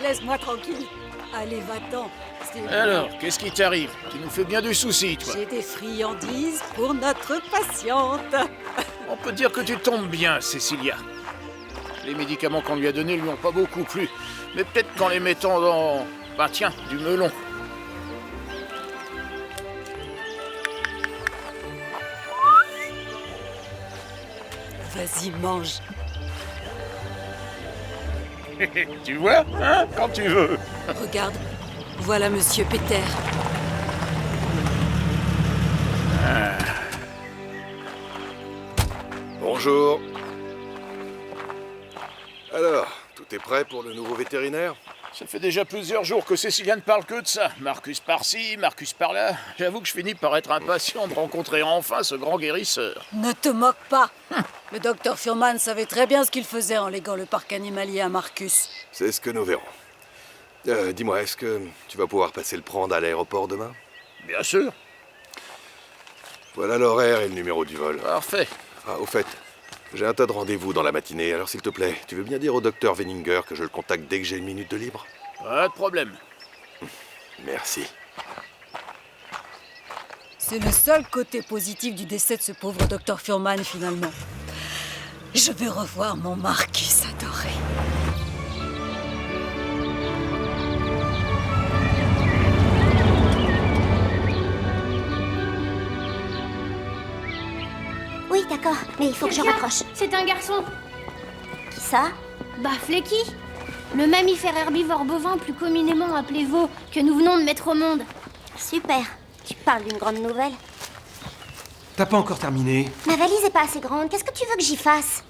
laisse-moi tranquille. Allez, va-t'en. Alors, qu'est-ce qui t'arrive? Tu nous fais bien du souci, toi. J'ai des friandises pour notre patiente. On peut dire que tu tombes bien, Cécilia. Les médicaments qu'on lui a donnés lui ont pas beaucoup plu. Mais peut-être qu'en les mettant dans... Bah tiens, du melon. Vas-y, mange. Tu vois, hein? Quand tu veux. Regarde, voilà Monsieur Peter. Bonjour. Alors, tout est prêt pour le nouveau vétérinaire? Ça fait déjà plusieurs jours que Cécilia ne parle que de ça. Marcus par-ci, Marcus par-là. J'avoue que je finis par être impatient de rencontrer enfin ce grand guérisseur. Ne te moque pas. Le docteur Fuhrman savait très bien ce qu'il faisait en léguant le parc animalier à Marcus. C'est ce que nous verrons. Dis-moi, est-ce que tu vas pouvoir passer le prendre à l'aéroport demain? Bien sûr. Voilà l'horaire et le numéro du vol. Parfait. Ah, au fait, j'ai un tas de rendez-vous dans la matinée, alors s'il te plaît, tu veux bien dire au docteur Wenninger que je le contacte dès que j'ai une minute de libre? Pas de problème. Merci. C'est le seul côté positif du décès de ce pauvre docteur Fuhrman, finalement. Je vais revoir mon Marcus adoré. Oui, d'accord, mais il faut que je raccroche. C'est un garçon. Qui ça? Bah, Flecky. Le mammifère herbivore bovin plus communément appelé veau que nous venons de mettre au monde. Super. Tu parles d'une grande nouvelle. T'as pas encore terminé. Ma valise est pas assez grande. Qu'est-ce que tu veux que j'y fasse?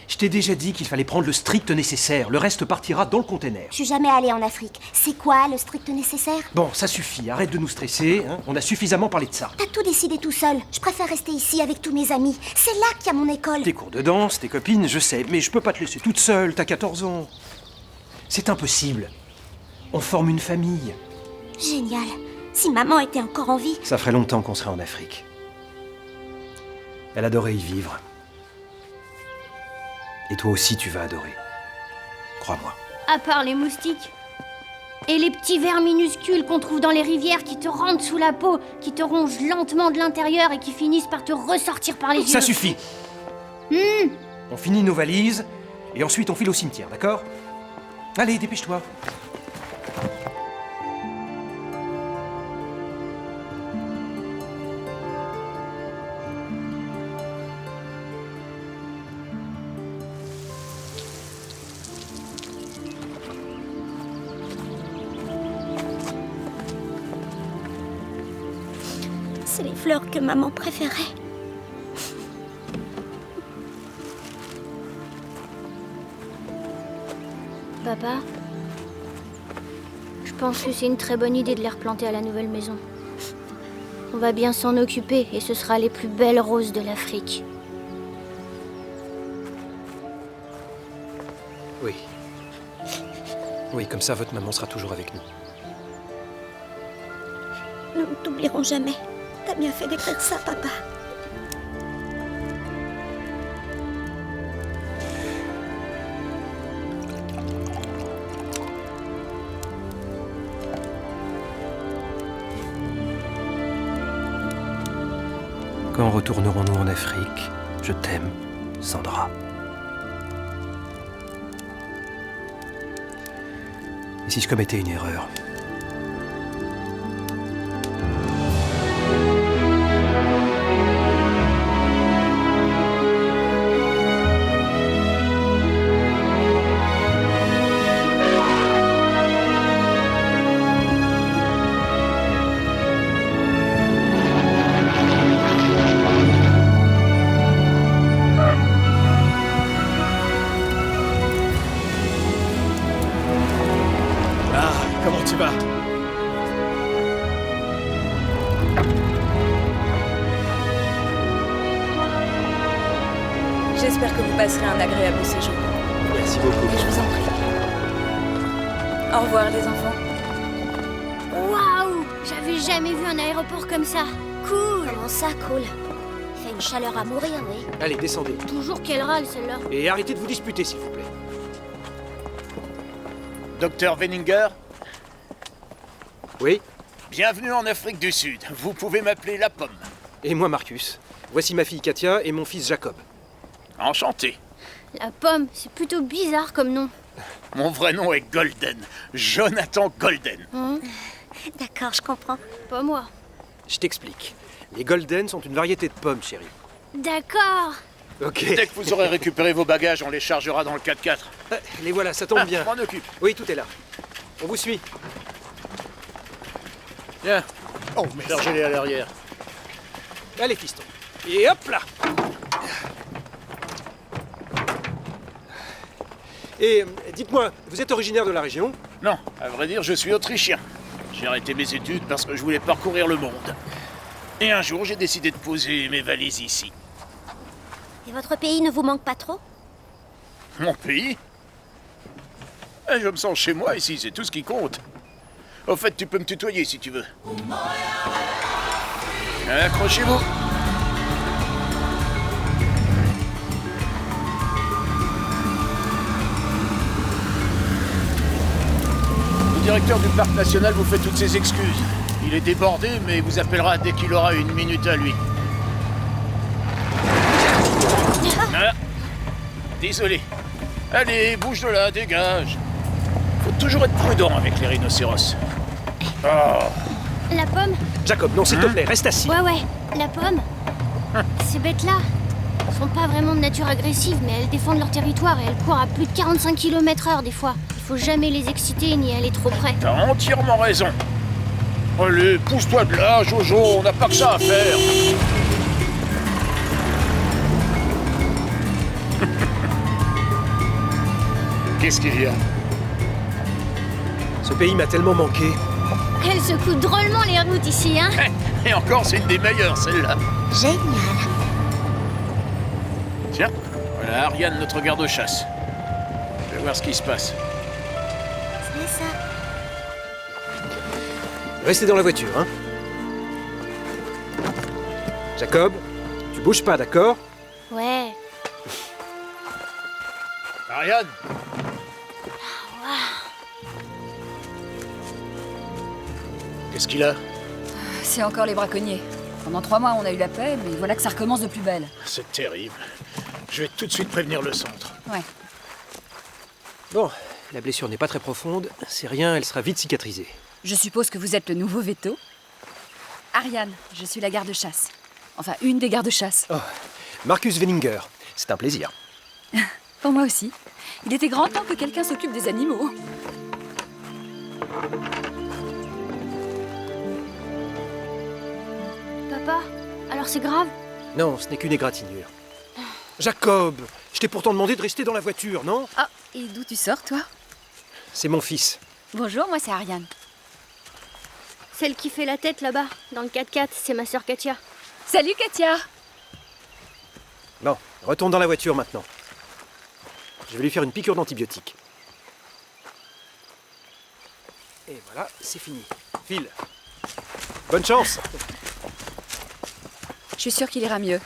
Je t'ai déjà dit qu'il fallait prendre le strict nécessaire. Le reste partira dans le container. Je suis jamais allée en Afrique. C'est quoi le strict nécessaire? Bon, ça suffit. Arrête de nous stresser. Hein. On a suffisamment parlé de ça. T'as tout décidé tout seul. Je préfère rester ici avec tous mes amis. C'est là qu'il y a mon école. Tes cours de danse, tes copines, je sais. Mais je peux pas te laisser toute seule. T'as 14 ans. C'est impossible. On forme une famille. Génial. Si maman était encore en vie. Ça ferait longtemps qu'on serait en Afrique. Elle adorait y vivre. Et toi aussi, tu vas adorer. Crois-moi. À part les moustiques. Et les petits vers minuscules qu'on trouve dans les rivières qui te rentrent sous la peau, qui te rongent lentement de l'intérieur et qui finissent par te ressortir par les yeux. Ça suffit. On finit nos valises et ensuite on file au cimetière, d'accord? Allez, dépêche-toi. C'est les fleurs que maman préférait. Papa, je pense que c'est une très bonne idée de les replanter à la nouvelle maison. On va bien s'en occuper et ce sera les plus belles roses de l'Afrique. Oui. Oui, comme ça, votre maman sera toujours avec nous. Nous ne t'oublierons jamais. T'as bien fait d'écrire ça, papa. Quand retournerons-nous en Afrique? Je t'aime, Sandra. Et si je commettais une erreur? Comment tu vas? J'espère que vous passerez un agréable séjour. Merci beaucoup. Et je vous en prie. Au revoir, les enfants. Waouh! J'avais jamais vu un aéroport comme ça. Cool! Comment ça, cool? Il fait une chaleur à mourir, oui. Allez, descendez. Toujours qu'elle râle, celle-là. Et arrêtez de vous disputer, s'il vous plaît. Docteur Veninger, Oui. bienvenue en Afrique du Sud. Vous pouvez m'appeler La Pomme. Et moi, Marcus. Voici ma fille Katia et mon fils Jacob. Enchanté. La Pomme, c'est plutôt bizarre comme nom. Mon vrai nom est Golden. Jonathan Golden. D'accord, je comprends. Pas moi. Je t'explique. Les Golden sont une variété de pommes, chérie. D'accord. Ok. Dès que vous aurez récupéré vos bagages, on les chargera dans le 4x4. Les voilà, ça tombe bien. Je m'en occupe. Oui, tout est là. On vous suit. Bien. Oh, chargez-les à l'arrière. Allez, fiston. Et hop là. Et dites-moi, vous êtes originaire de la région? Non, à vrai dire, je suis autrichien. J'ai arrêté mes études parce que je voulais parcourir le monde. Et un jour, j'ai décidé de poser mes valises ici. Et votre pays ne vous manque pas trop? Mon pays? Je me sens chez moi ici, c'est tout ce qui compte. Au fait, tu peux me tutoyer si tu veux. Accrochez-vous. Le directeur du parc national vous fait toutes ses excuses. Il est débordé, mais il vous appellera dès qu'il aura une minute à lui. Ah, désolé. Allez, bouge de là, dégage. Faut toujours être prudent avec les rhinocéros. Oh. La Pomme? Jacob, non, s'il te plaît, reste assis. Ouais. La Pomme? Ces bêtes-là sont pas vraiment de nature agressive, mais elles défendent leur territoire et elles courent à plus de 45 km/h des fois. Il faut jamais les exciter ni aller trop près. T'as entièrement raison. Allez, pousse-toi de là, Jojo, on n'a pas que ça à faire. Qu'est-ce qu'il y a? Ce pays m'a tellement manqué. Elles secouent drôlement les routes ici, hein? Et encore, c'est une des meilleures, celle-là. Génial. Tiens, voilà Ariane, notre garde-chasse. Je vais voir ce qui se passe. C'est ça. Restez dans la voiture, hein. Jacob, tu bouges pas, d'accord? Ouais. Ariane! Qu'est-ce qu'il a? C'est encore les braconniers. Pendant 3 mois, on a eu la paix, mais voilà que ça recommence de plus belle. C'est terrible. Je vais tout de suite prévenir le centre. Ouais. Bon, la blessure n'est pas très profonde. C'est rien, elle sera vite cicatrisée. Je suppose que vous êtes le nouveau veto. Ariane, je suis la garde-chasse. Enfin, une des gardes-chasse. Oh, Marcus Veninger, c'est un plaisir. Pour moi aussi. Il était grand temps que quelqu'un s'occupe des animaux. Papa, alors c'est grave? Non, ce n'est qu'une égratignure. Jacob, je t'ai pourtant demandé de rester dans la voiture, non? Ah, et d'où tu sors, toi? C'est mon fils. Bonjour, moi c'est Ariane. Celle qui fait la tête là-bas, dans le 4x4, c'est ma sœur Katia. Salut, Katia! Bon, retourne dans la voiture maintenant. Je vais lui faire une piqûre d'antibiotiques. Et voilà, c'est fini. File. Bonne chance. Je suis sûre qu'il ira mieux.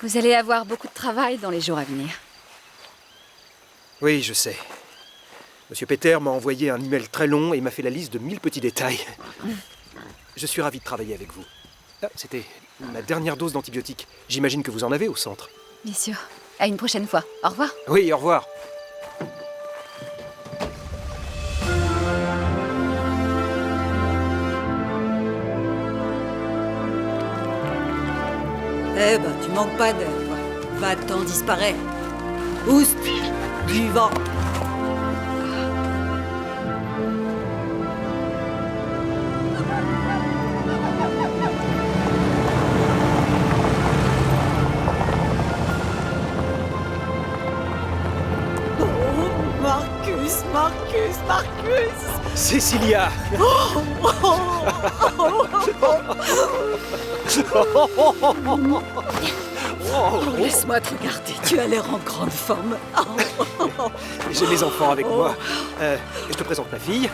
Vous allez avoir beaucoup de travail dans les jours à venir. Oui, je sais. Monsieur Peter m'a envoyé un email très long et m'a fait la liste de 1000 petits détails. Je suis ravi de travailler avec vous. Ah, c'était ma dernière dose d'antibiotiques. J'imagine que vous en avez au centre. Bien sûr. À une prochaine fois. Au revoir. Oui, au revoir. Eh ben, tu manques pas d'air, toi. Va-t'en, disparaît. Oust, du vent. Marcus! Cécilia. Laisse-moi te regarder, tu as l'air en grande forme. J'ai mes enfants avec moi. Je te présente ma fille.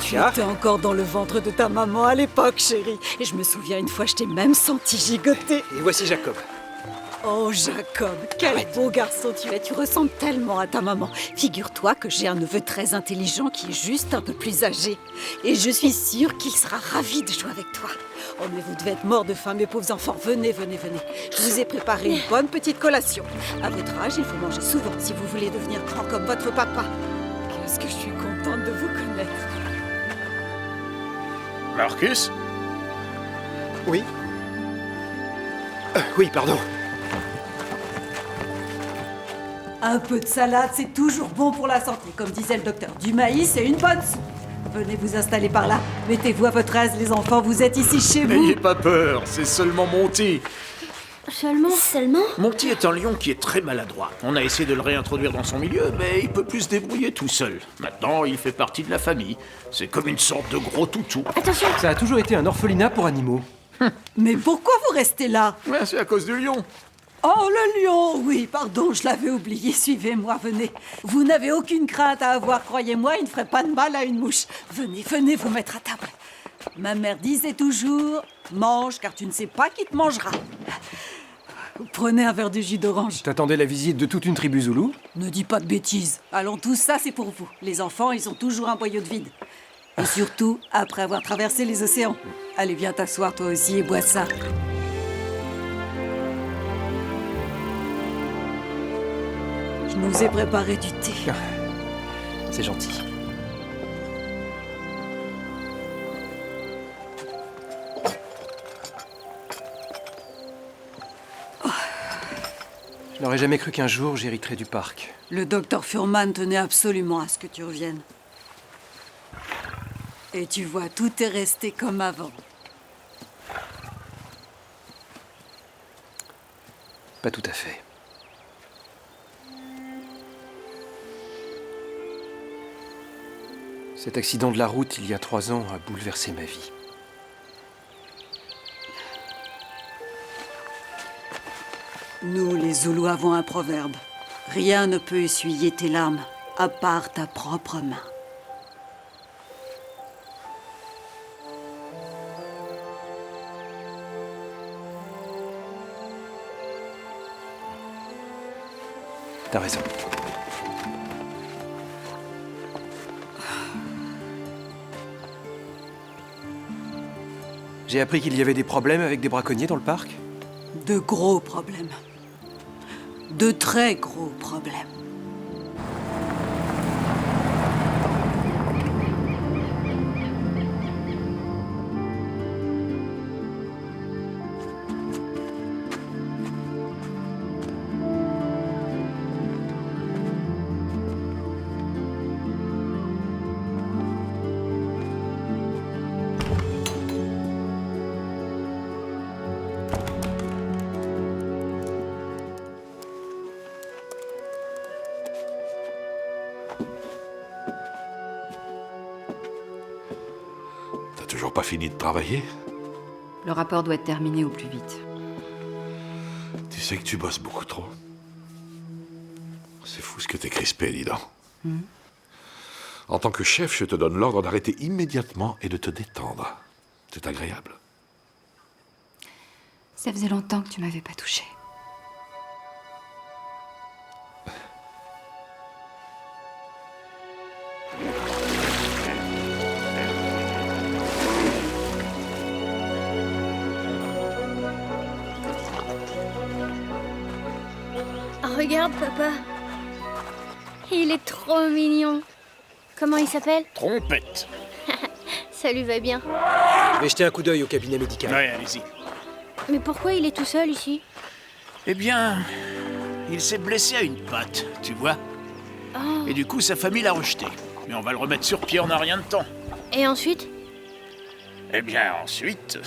Tu étais encore dans le ventre de ta maman à l'époque, chérie. Et je me souviens, une fois, je t'ai même senti gigoter. Et voici Jacob. Oh, Jacob, quel beau garçon tu es. Tu ressembles tellement à ta maman. Figure-toi que j'ai un neveu très intelligent qui est juste un peu plus âgé. Et je suis sûre qu'il sera ravi de jouer avec toi. Oh, mais vous devez être morts de faim, mes pauvres enfants. Venez, venez, venez. Je vous ai préparé une bonne petite collation. À votre âge, il faut manger souvent si vous voulez devenir grand comme votre papa. Qu'est-ce que je suis contente de vous connaître. Marcus? Oui. Oui, pardon. Un peu de salade, c'est toujours bon pour la santé. Comme disait le docteur, du maïs et une bonne soupe. Venez vous installer par là. Mettez-vous à votre aise, les enfants. Vous êtes ici chez vous. N'ayez pas peur, c'est seulement Monty. Seulement Monty est un lion qui est très maladroit. On a essayé de le réintroduire dans son milieu, mais il peut plus se débrouiller tout seul. Maintenant, il fait partie de la famille. C'est comme une sorte de gros toutou. Attention. Ça a toujours été un orphelinat pour animaux. Mais pourquoi vous restez là? Ouais, c'est à cause du lion. Oh, le lion! Oui, pardon, je l'avais oublié. Suivez-moi, venez. Vous n'avez aucune crainte à avoir, croyez-moi, il ne ferait pas de mal à une mouche. Venez, venez vous mettre à table. Ma mère disait toujours, mange, car tu ne sais pas qui te mangera. Prenez un verre de jus d'orange. T'attendais la visite de toute une tribu zoulou? Ne dis pas de bêtises. Allons tous, ça c'est pour vous. Les enfants, ils ont toujours un boyau de vide. Et surtout, après avoir traversé les océans. Allez, viens t'asseoir toi aussi et bois ça. Je nous ai préparé du thé. C'est gentil. Je n'aurais jamais cru qu'un jour j'hériterais du parc. Le docteur Furman tenait absolument à ce que tu reviennes. Et tu vois, tout est resté comme avant. Pas tout à fait. Cet accident de la route, il y a 3 ans, a bouleversé ma vie. Nous, les Zoulous, avons un proverbe. Rien ne peut essuyer tes larmes, à part ta propre main. T'as raison. J'ai appris qu'il y avait des problèmes avec des braconniers dans le parc. De gros problèmes. De très gros problèmes. T'as toujours pas fini de travailler? Le rapport doit être terminé au plus vite. Tu sais que tu bosses beaucoup trop. C'est fou ce que t'es crispé, dis donc. En tant que chef, je te donne l'ordre d'arrêter immédiatement et de te détendre. C'est agréable. Ça faisait longtemps que tu m'avais pas touché. Regarde, papa. Il est trop mignon. Comment il s'appelle? Trompette. Ça lui va bien. Je vais jeter un coup d'œil au cabinet médical. Ouais, allez-y. Mais pourquoi il est tout seul ici? Eh bien, il s'est blessé à une patte, tu vois. Oh. Et du coup, sa famille l'a rejeté. Mais on va le remettre sur pied en un rien de temps. Et ensuite? Eh bien, ensuite,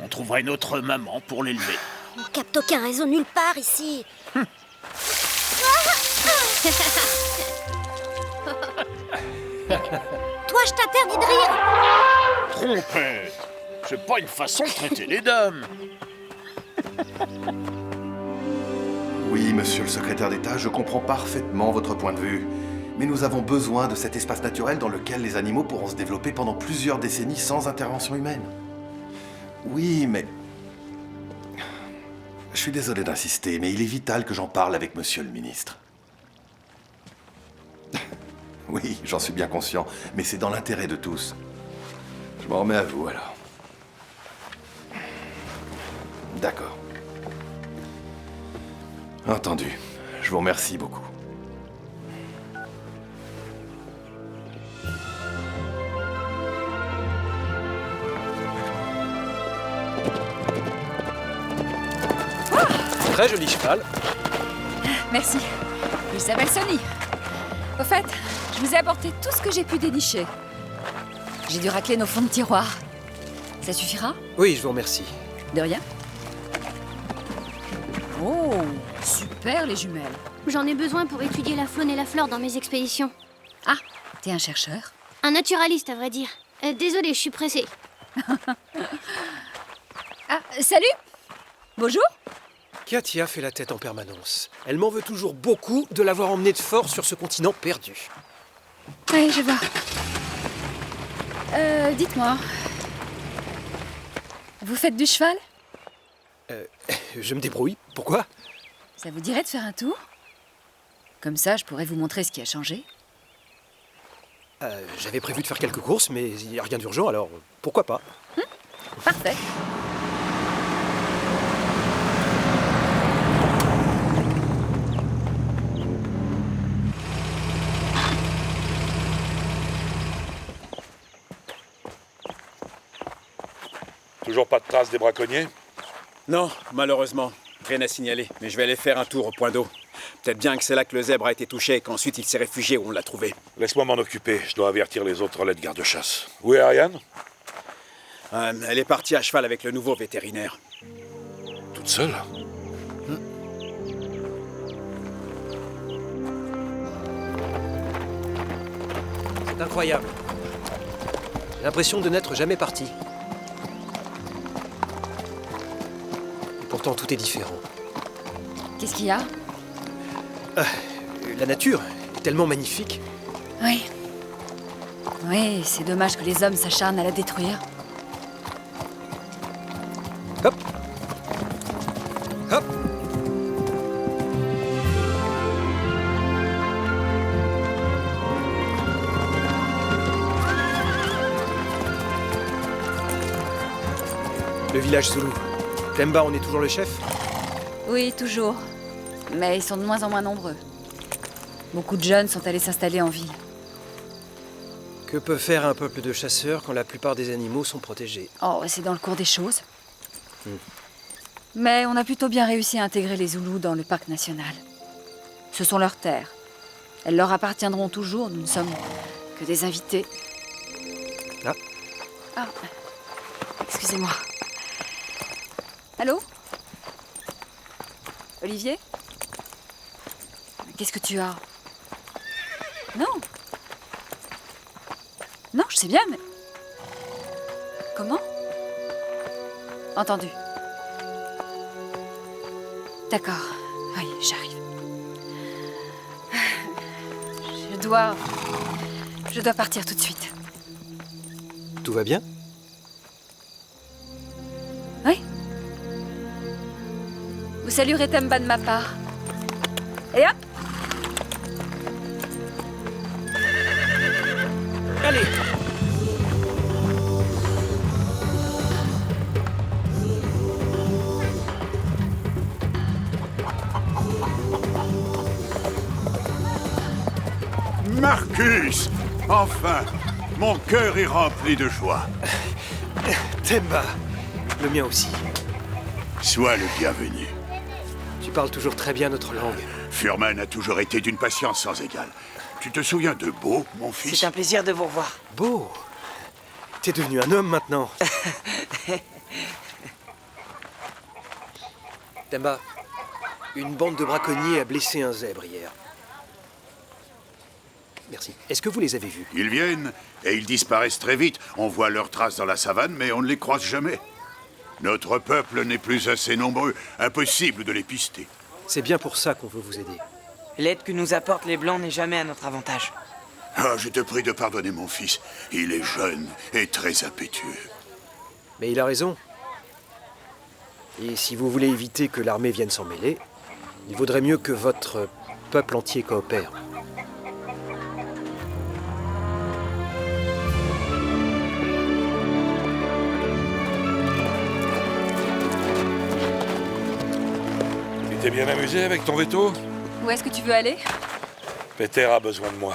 on trouvera une autre maman pour l'élever. On capte aucun raison nulle part ici. Toi, je t'interdis de rire. Trompette! C'est pas une façon de traiter les dames. Oui, monsieur le secrétaire d'État, je comprends parfaitement votre point de vue. Mais nous avons besoin de cet espace naturel dans lequel les animaux pourront se développer pendant plusieurs décennies sans intervention humaine. Oui, mais... Je suis désolé d'insister, mais il est vital que j'en parle avec monsieur le ministre. Oui, j'en suis bien conscient, mais c'est dans l'intérêt de tous. Je m'en remets à vous, alors. D'accord. Entendu. Je vous remercie beaucoup. Très joli cheval. Merci. Il s'appelle Sonny. Au fait, je vous ai apporté tout ce que j'ai pu dénicher. J'ai dû racler nos fonds de tiroir. Ça suffira? Oui, je vous remercie. De rien. Oh, super les jumelles. J'en ai besoin pour étudier la faune et la flore dans mes expéditions. Ah, t'es un chercheur? Un naturaliste, à vrai dire. Désolée, je suis pressée. Ah, salut! Bonjour! Katia fait la tête en permanence. Elle m'en veut toujours beaucoup de l'avoir emmenée de force sur ce continent perdu. Oui, je vois. Dites-moi. Vous faites du cheval? Je me débrouille. Pourquoi? Ça vous dirait de faire un tour? Comme ça, je pourrais vous montrer ce qui a changé. J'avais prévu de faire quelques courses, mais il n'y a rien d'urgent, alors pourquoi pas? Parfait. Toujours pas de traces des braconniers? Non, malheureusement. Rien à signaler, mais je vais aller faire un tour au point d'eau. Peut-être bien que c'est là que le zèbre a été touché et qu'ensuite il s'est réfugié où on l'a trouvé. Laisse-moi m'en occuper, je dois avertir les autres relais de garde-chasse. Où est Ariane? Elle est partie à cheval avec le nouveau vétérinaire. Toute seule? C'est incroyable. J'ai l'impression de n'être jamais parti. Et pourtant, tout est différent. Qu'est-ce qu'il y a? La nature est tellement magnifique. Oui. Oui, c'est dommage que les hommes s'acharnent à la détruire. Hop! Hop! Le village Zoulou. Temba, on est toujours le chef? Oui, toujours. Mais ils sont de moins en moins nombreux. Beaucoup de jeunes sont allés s'installer en ville. Que peut faire un peuple de chasseurs quand la plupart des animaux sont protégés? Oh, c'est dans le cours des choses. Mais on a plutôt bien réussi à intégrer les Zoulous dans le parc national. Ce sont leurs terres. Elles leur appartiendront toujours, nous ne sommes que des invités. Ah. Ah. Excusez-moi. Allô? Olivier? Qu'est-ce que tu as? Non. Non, je sais bien, mais... Comment? Entendu. D'accord. Oui, j'arrive. Je dois partir tout de suite. Tout va bien? Oui. Vous saluerez Temba de ma part. Et hop! Allez! Marcus! Enfin! Mon cœur est rempli de joie. Temba! Le mien aussi. Sois le bienvenu. Tu parles toujours très bien notre langue. Furman a toujours été d'une patience sans égale. Tu te souviens de Beau, mon fils? C'est un plaisir de vous revoir. Beau! T'es devenu un homme maintenant. Temba, une bande de braconniers a blessé un zèbre hier. Merci. Est-ce que vous les avez vus? Ils viennent et ils disparaissent très vite. On voit leurs traces dans la savane, mais on ne les croise jamais. Notre peuple n'est plus assez nombreux. Impossible de les pister. C'est bien pour ça qu'on veut vous aider. L'aide que nous apportent les Blancs n'est jamais à notre avantage. Ah, je te prie de pardonner mon fils. Il est jeune et très impétueux. Mais il a raison. Et si vous voulez éviter que l'armée vienne s'en mêler, il vaudrait mieux que votre peuple entier coopère. Tu t'es bien amusé avec ton veto? Où est-ce que tu veux aller? Peter a besoin de moi.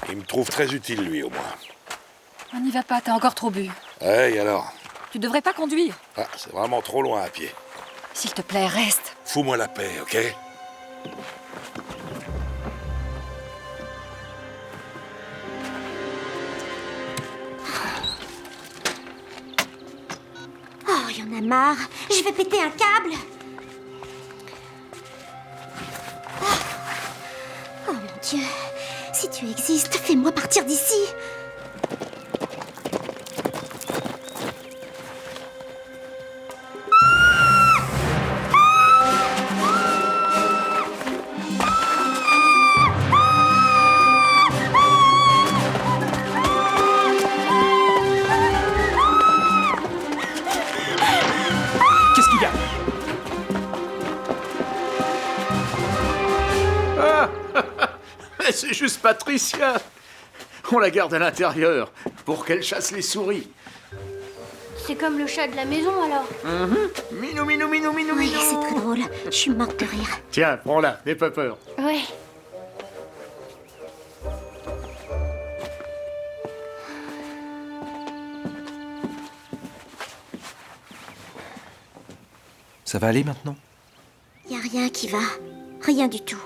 Il me trouve très utile, lui, au moins. On n'y va pas, t'as encore trop bu. Hey, alors? Tu devrais pas conduire. Ah, c'est vraiment trop loin à pied. S'il te plaît, reste. Fous-moi la paix, ok? Oh, il y en a marre. Je vais péter un câble. Oh mon Dieu. Si tu existes, fais-moi partir d'ici. Qu'est-ce qu'il y a? Mais c'est juste Patricia. On la garde à l'intérieur pour qu'elle chasse les souris. C'est comme le chat de la maison, alors. Minou, minou, minou, minou, Oui, minou. c'est très drôle. Je suis morte de rire. Tiens, prends-la, n'aie pas peur. Ouais. Ça va aller maintenant? Y a rien qui va. Rien du tout.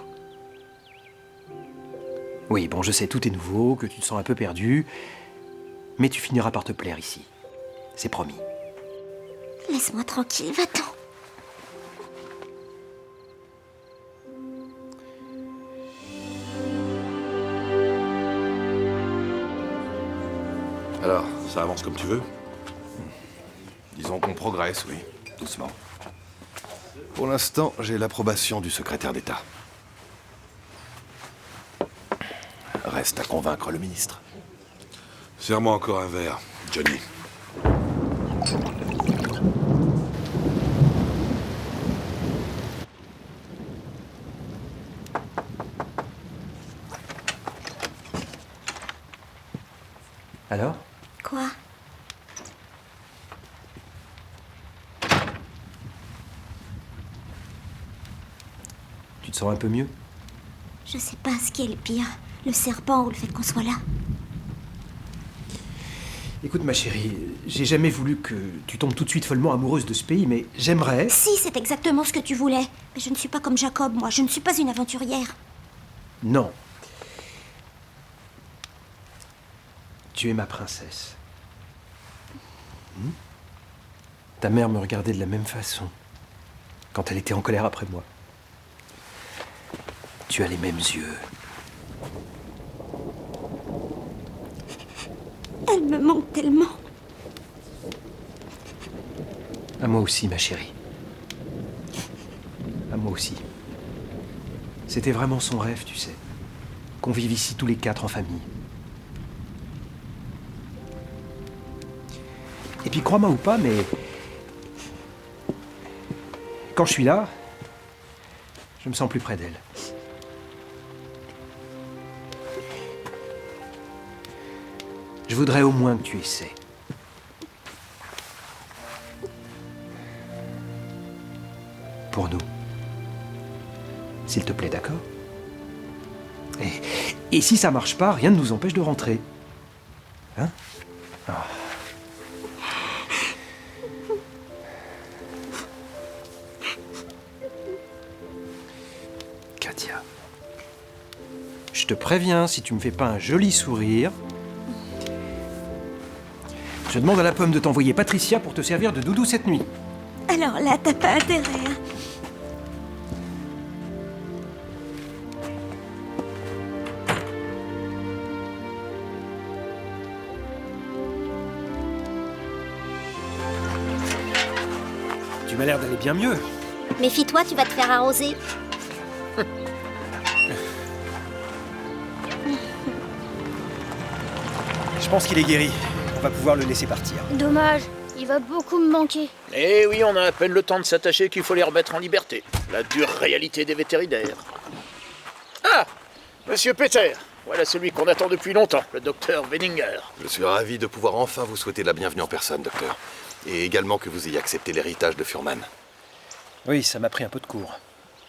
Oui, bon, je sais, tout est nouveau, que tu te sens un peu perdu, mais tu finiras par te plaire ici. C'est promis. Laisse-moi tranquille, va-t'en. Alors, ça avance comme tu veux? Disons qu'on progresse, oui. Doucement. Pour l'instant, j'ai l'approbation du secrétaire d'État. Reste à convaincre le ministre. Serre-moi encore un verre, Johnny. Alors? Quoi? Tu te sens un peu mieux? Je sais pas ce qui est le pire. Le serpent ou le fait qu'on soit là. Écoute, ma chérie, j'ai jamais voulu que tu tombes tout de suite follement amoureuse de ce pays, mais j'aimerais... Si, c'est exactement ce que tu voulais. Mais je ne suis pas comme Jacob, moi. Je ne suis pas une aventurière. Non. Tu es ma princesse. Ta mère me regardait de la même façon quand elle était en colère après moi. Tu as les mêmes yeux. Elle me manque tellement. À moi aussi, ma chérie. À moi aussi. C'était vraiment son rêve, tu sais. Qu'on vive ici tous les quatre en famille. Et puis, crois-moi ou pas, mais... quand je suis là, je me sens plus près d'elle. Je voudrais au moins que tu essaies. Pour nous. S'il te plaît, d'accord? Et si ça marche pas, rien ne nous empêche de rentrer. Hein? Oh. Katia. Je te préviens, si tu me fais pas un joli sourire... Je demande à la pomme de t'envoyer Patricia pour te servir de doudou cette nuit. Alors là, t'as pas intérêt. Hein. Tu m'as l'air d'aller bien mieux. Méfie-toi, tu vas te faire arroser. Je pense qu'il est guéri. On va pouvoir le laisser partir. Dommage. Il va beaucoup me manquer. Eh oui, on a à peine le temps de s'attacher qu'il faut les remettre en liberté. La dure réalité des vétérinaires. Ah, Monsieur Peter, voilà celui qu'on attend depuis longtemps, le docteur Wenninger. Je suis ravi de pouvoir enfin vous souhaiter la bienvenue en personne, docteur. Et également que vous ayez accepté l'héritage de Furman. Oui, ça m'a pris un peu de cours.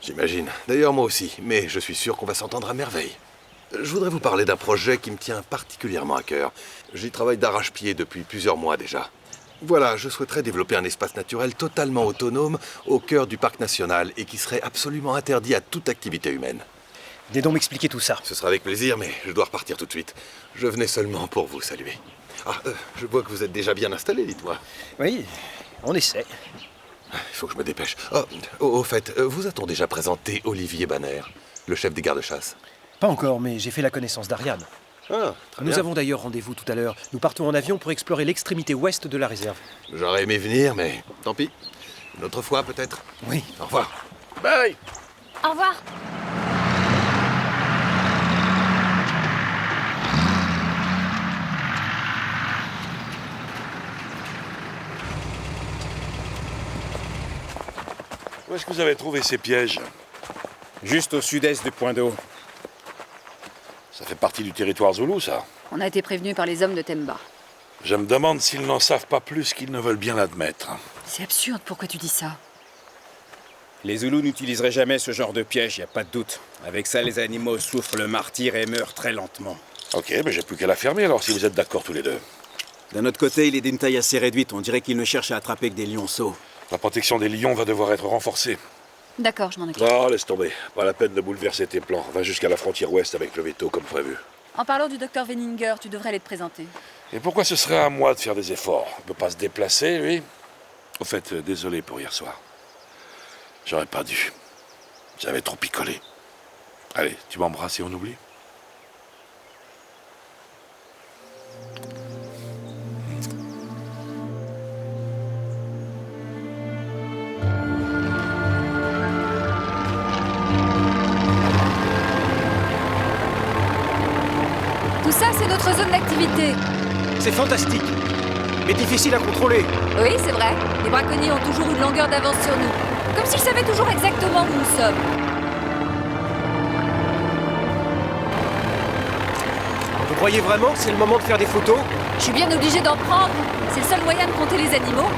J'imagine. D'ailleurs, moi aussi. Mais je suis sûr qu'on va s'entendre à merveille. Je voudrais vous parler d'un projet qui me tient particulièrement à cœur. J'y travaille d'arrache-pied depuis plusieurs mois déjà. Voilà, je souhaiterais développer un espace naturel totalement autonome au cœur du parc national et qui serait absolument interdit à toute activité humaine. Venez donc m'expliquer tout ça. Ce sera avec plaisir, mais je dois repartir tout de suite. Je venais seulement pour vous saluer. Ah, je vois que vous êtes déjà bien installé, dites-moi. Oui, on essaie. Il faut que je me dépêche. Au fait, vous a-t-on déjà présenté Olivier Banner, le chef des gardes-chasse? Pas encore, mais j'ai fait la connaissance d'Ariane. Ah, très Nous bien. avons d'ailleurs rendez-vous tout à l'heure. Nous partons en avion pour explorer l'extrémité ouest de la réserve. J'aurais aimé venir, mais tant pis. Une autre fois, peut-être. Oui. Au revoir. Bye. Au revoir. Où est-ce que vous avez trouvé ces pièges? Juste au sud-est du point d'eau. Ça fait partie du territoire Zoulou, ça. On a été prévenus par les hommes de Temba. Je me demande s'ils n'en savent pas plus qu'ils ne veulent bien l'admettre. C'est absurde, pourquoi tu dis ça? Les Zoulous n'utiliseraient jamais ce genre de piège, y a pas de doute. Avec ça, les animaux souffrent le martyre et meurent très lentement. Ok, mais j'ai plus qu'à la fermer alors, si vous êtes d'accord tous les deux. D'un autre côté, il est d'une taille assez réduite. On dirait qu'il ne cherche à attraper que des lionceaux. La protection des lions va devoir être renforcée. D'accord, je m'en occupe. Non, laisse tomber. Pas la peine de bouleverser tes plans. Va jusqu'à la frontière ouest avec le veto comme prévu. En parlant du docteur Wenninger, tu devrais aller te présenter. Et pourquoi ce serait à moi de faire des efforts? Il peut pas se déplacer, lui? Au fait, désolé pour hier soir. J'aurais pas dû. J'avais trop picolé. Allez, tu m'embrasses et on oublie? Tout ça, c'est notre zone d'activité. C'est fantastique, mais difficile à contrôler. Oui, c'est vrai. Les braconniers ont toujours une longueur d'avance sur nous. Comme s'ils savaient toujours exactement où nous sommes. Vous croyez vraiment que c'est le moment de faire des photos? Je suis bien obligée d'en prendre. C'est le seul moyen de compter les animaux.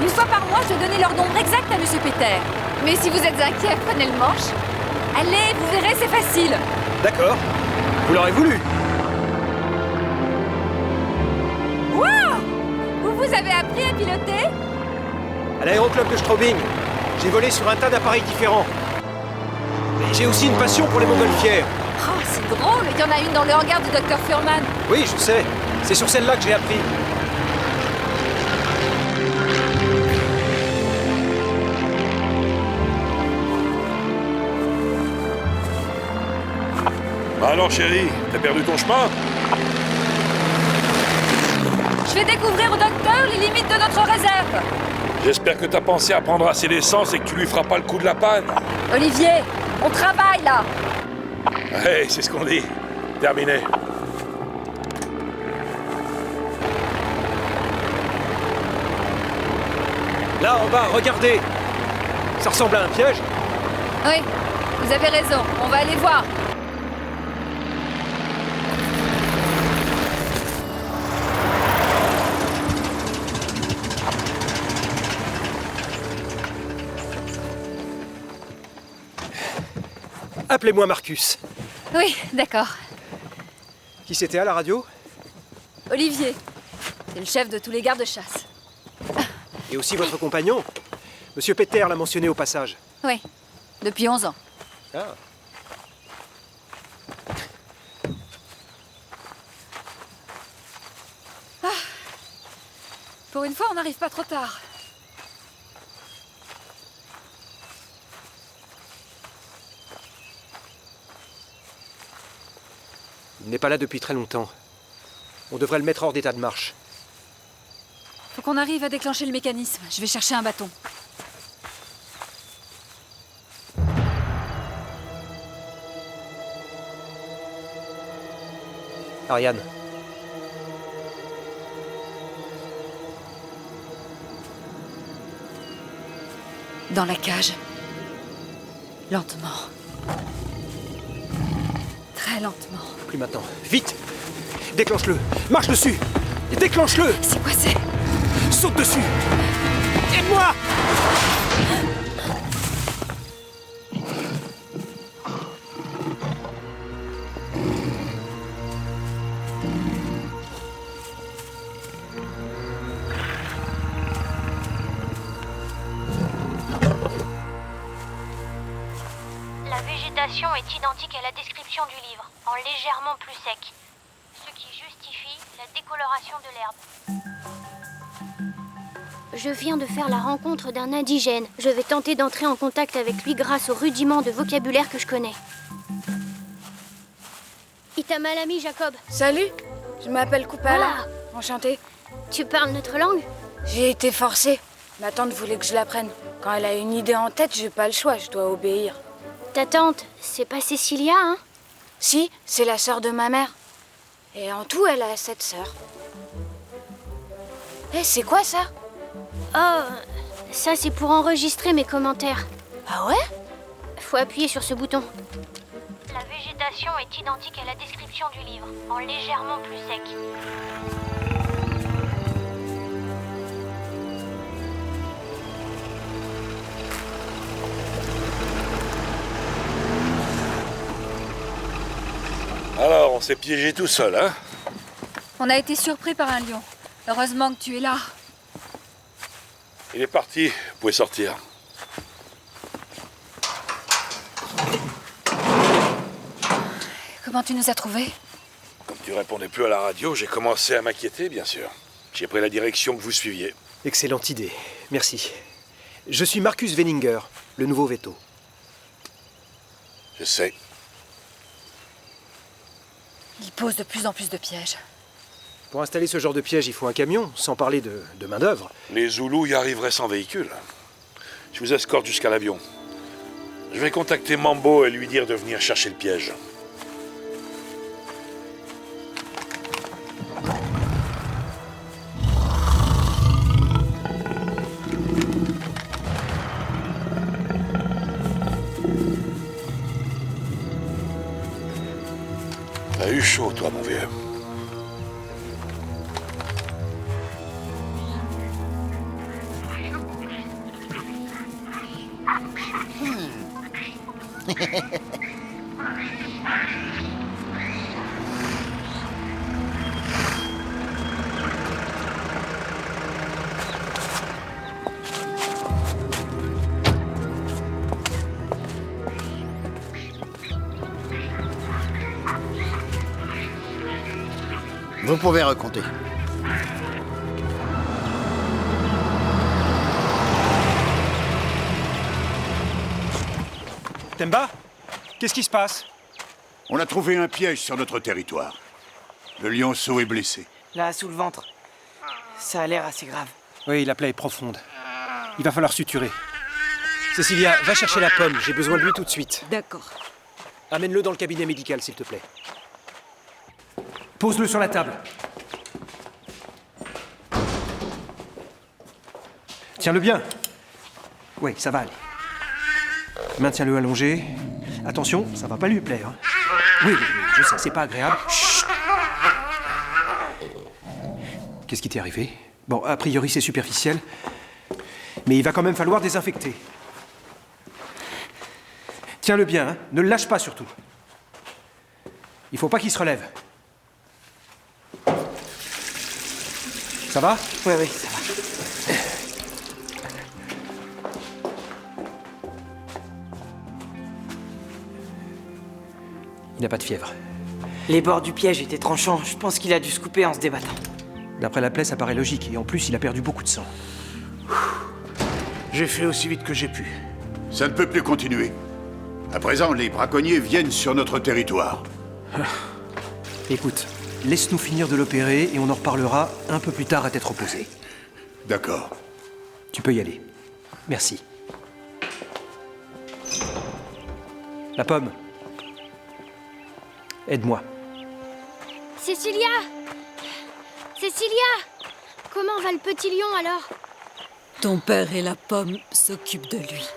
Une fois par mois, je donnais leur nombre exact à Monsieur Peter. Mais si vous êtes inquiet, prenez le manche. Allez, vous verrez, c'est facile. D'accord. Vous l'aurez voulu. Vous avez appris à piloter? À l'aéroclub de Straubing, j'ai volé sur un tas d'appareils différents. Et j'ai aussi une passion pour les montgolfières. Oh, c'est drôle, il y en a une dans le hangar du docteur Furman. Oui, je sais. C'est sur celle-là que j'ai appris. Alors, chérie, t'as perdu ton chemin? Je vais découvrir au docteur les limites de notre réserve. J'espère que t'as pensé à prendre assez d'essence et que tu lui feras pas le coup de la panne. Olivier, on travaille là. Hey, c'est ce qu'on dit. Terminé. Là, en bas, regardez. Ça ressemble à un piège. Oui, vous avez raison, on va aller voir. Appelez-moi Marcus. Oui, d'accord. Qui c'était à la radio? Olivier, c'est le chef de tous les gardes-chasse. Et aussi votre compagnon? Monsieur Peter l'a mentionné au passage. Oui, depuis 11 ans. Ah. Pour une fois, on n'arrive pas trop tard. Il n'est pas là depuis très longtemps. On devrait le mettre hors d'état de marche. Faut qu'on arrive à déclencher le mécanisme. Je vais chercher un bâton. Ariane. Dans la cage. Lentement. Très lentement. Plus maintenant. Vite! Déclenche-le! Marche dessus! Et déclenche-le! C'est quoi c'est? Saute dessus! Aide-moi! La végétation est identique à la description du livre, en légèrement plus sec, ce qui justifie la décoloration de l'herbe. Je viens de faire la rencontre d'un indigène. Je vais tenter d'entrer en contact avec lui grâce aux rudiments de vocabulaire que je connais. Il t'a mal ami, Jacob. Salut, je m'appelle Koupala. Ah. Enchantée. Tu parles notre langue? J'ai été forcée. Ma tante voulait que je l'apprenne. Quand elle a une idée en tête, j'ai pas le choix, je dois obéir. Ta tante, c'est pas Cécilia, hein? Si, c'est la sœur de ma mère. Et en tout, elle a 7 sœurs. Eh, c'est quoi ça? Oh, ça c'est pour enregistrer mes commentaires. Ah ouais? Faut appuyer sur ce bouton. La végétation est identique à la description du livre, en légèrement plus sec. Alors, on s'est piégé tout seul, hein? On a été surpris par un lion. Heureusement que tu es là. Il est parti, vous pouvez sortir. Comment tu nous as trouvés? Comme tu répondais plus à la radio, j'ai commencé à m'inquiéter, bien sûr. J'ai pris la direction que vous suiviez. Excellente idée. Merci. Je suis Marcus Wenninger, le nouveau veto. Je sais. Il pose de plus en plus de pièges. Pour installer ce genre de piège, il faut un camion, sans parler de main-d'œuvre. Les Zoulous y arriveraient sans véhicule. Je vous escorte jusqu'à l'avion. Je vais contacter Mambo et lui dire de venir chercher le piège. T'as eu chaud, toi, mon vieux. Vous pouvez recompter. Temba? Qu'est-ce qui se passe? On a trouvé un piège sur notre territoire. Le lionceau est blessé. Là, sous le ventre. Ça a l'air assez grave. Oui, la plaie est profonde. Il va falloir suturer. Cécilia, va chercher la pomme. J'ai besoin de lui tout de suite. D'accord. Amène-le dans le cabinet médical, s'il te plaît. Pose-le sur la table. Tiens-le bien. Oui, ça va aller. Maintiens-le allongé. Attention, ça va pas lui plaire. Hein. Oui, je sais, c'est pas agréable. Chut. Qu'est-ce qui t'est arrivé? Bon, a priori, c'est superficiel. Mais il va quand même falloir désinfecter. Tiens-le bien, hein. Ne le lâche pas surtout. Il faut pas qu'il se relève. Ça va? Oui, ça va. Il n'a pas de fièvre. Les bords du piège étaient tranchants. Je pense qu'il a dû se couper en se débattant. D'après la plaie, ça paraît logique. Et en plus, il a perdu beaucoup de sang. J'ai fait aussi vite que j'ai pu. Ça ne peut plus continuer. À présent, les braconniers viennent sur notre territoire. Écoute, laisse-nous finir de l'opérer et on en reparlera un peu plus tard à tête reposée. D'accord. Tu peux y aller. Merci. La pomme. Aide-moi. Cécilia! Cécilia! Comment va le petit lion alors? Ton père et la pomme s'occupent de lui.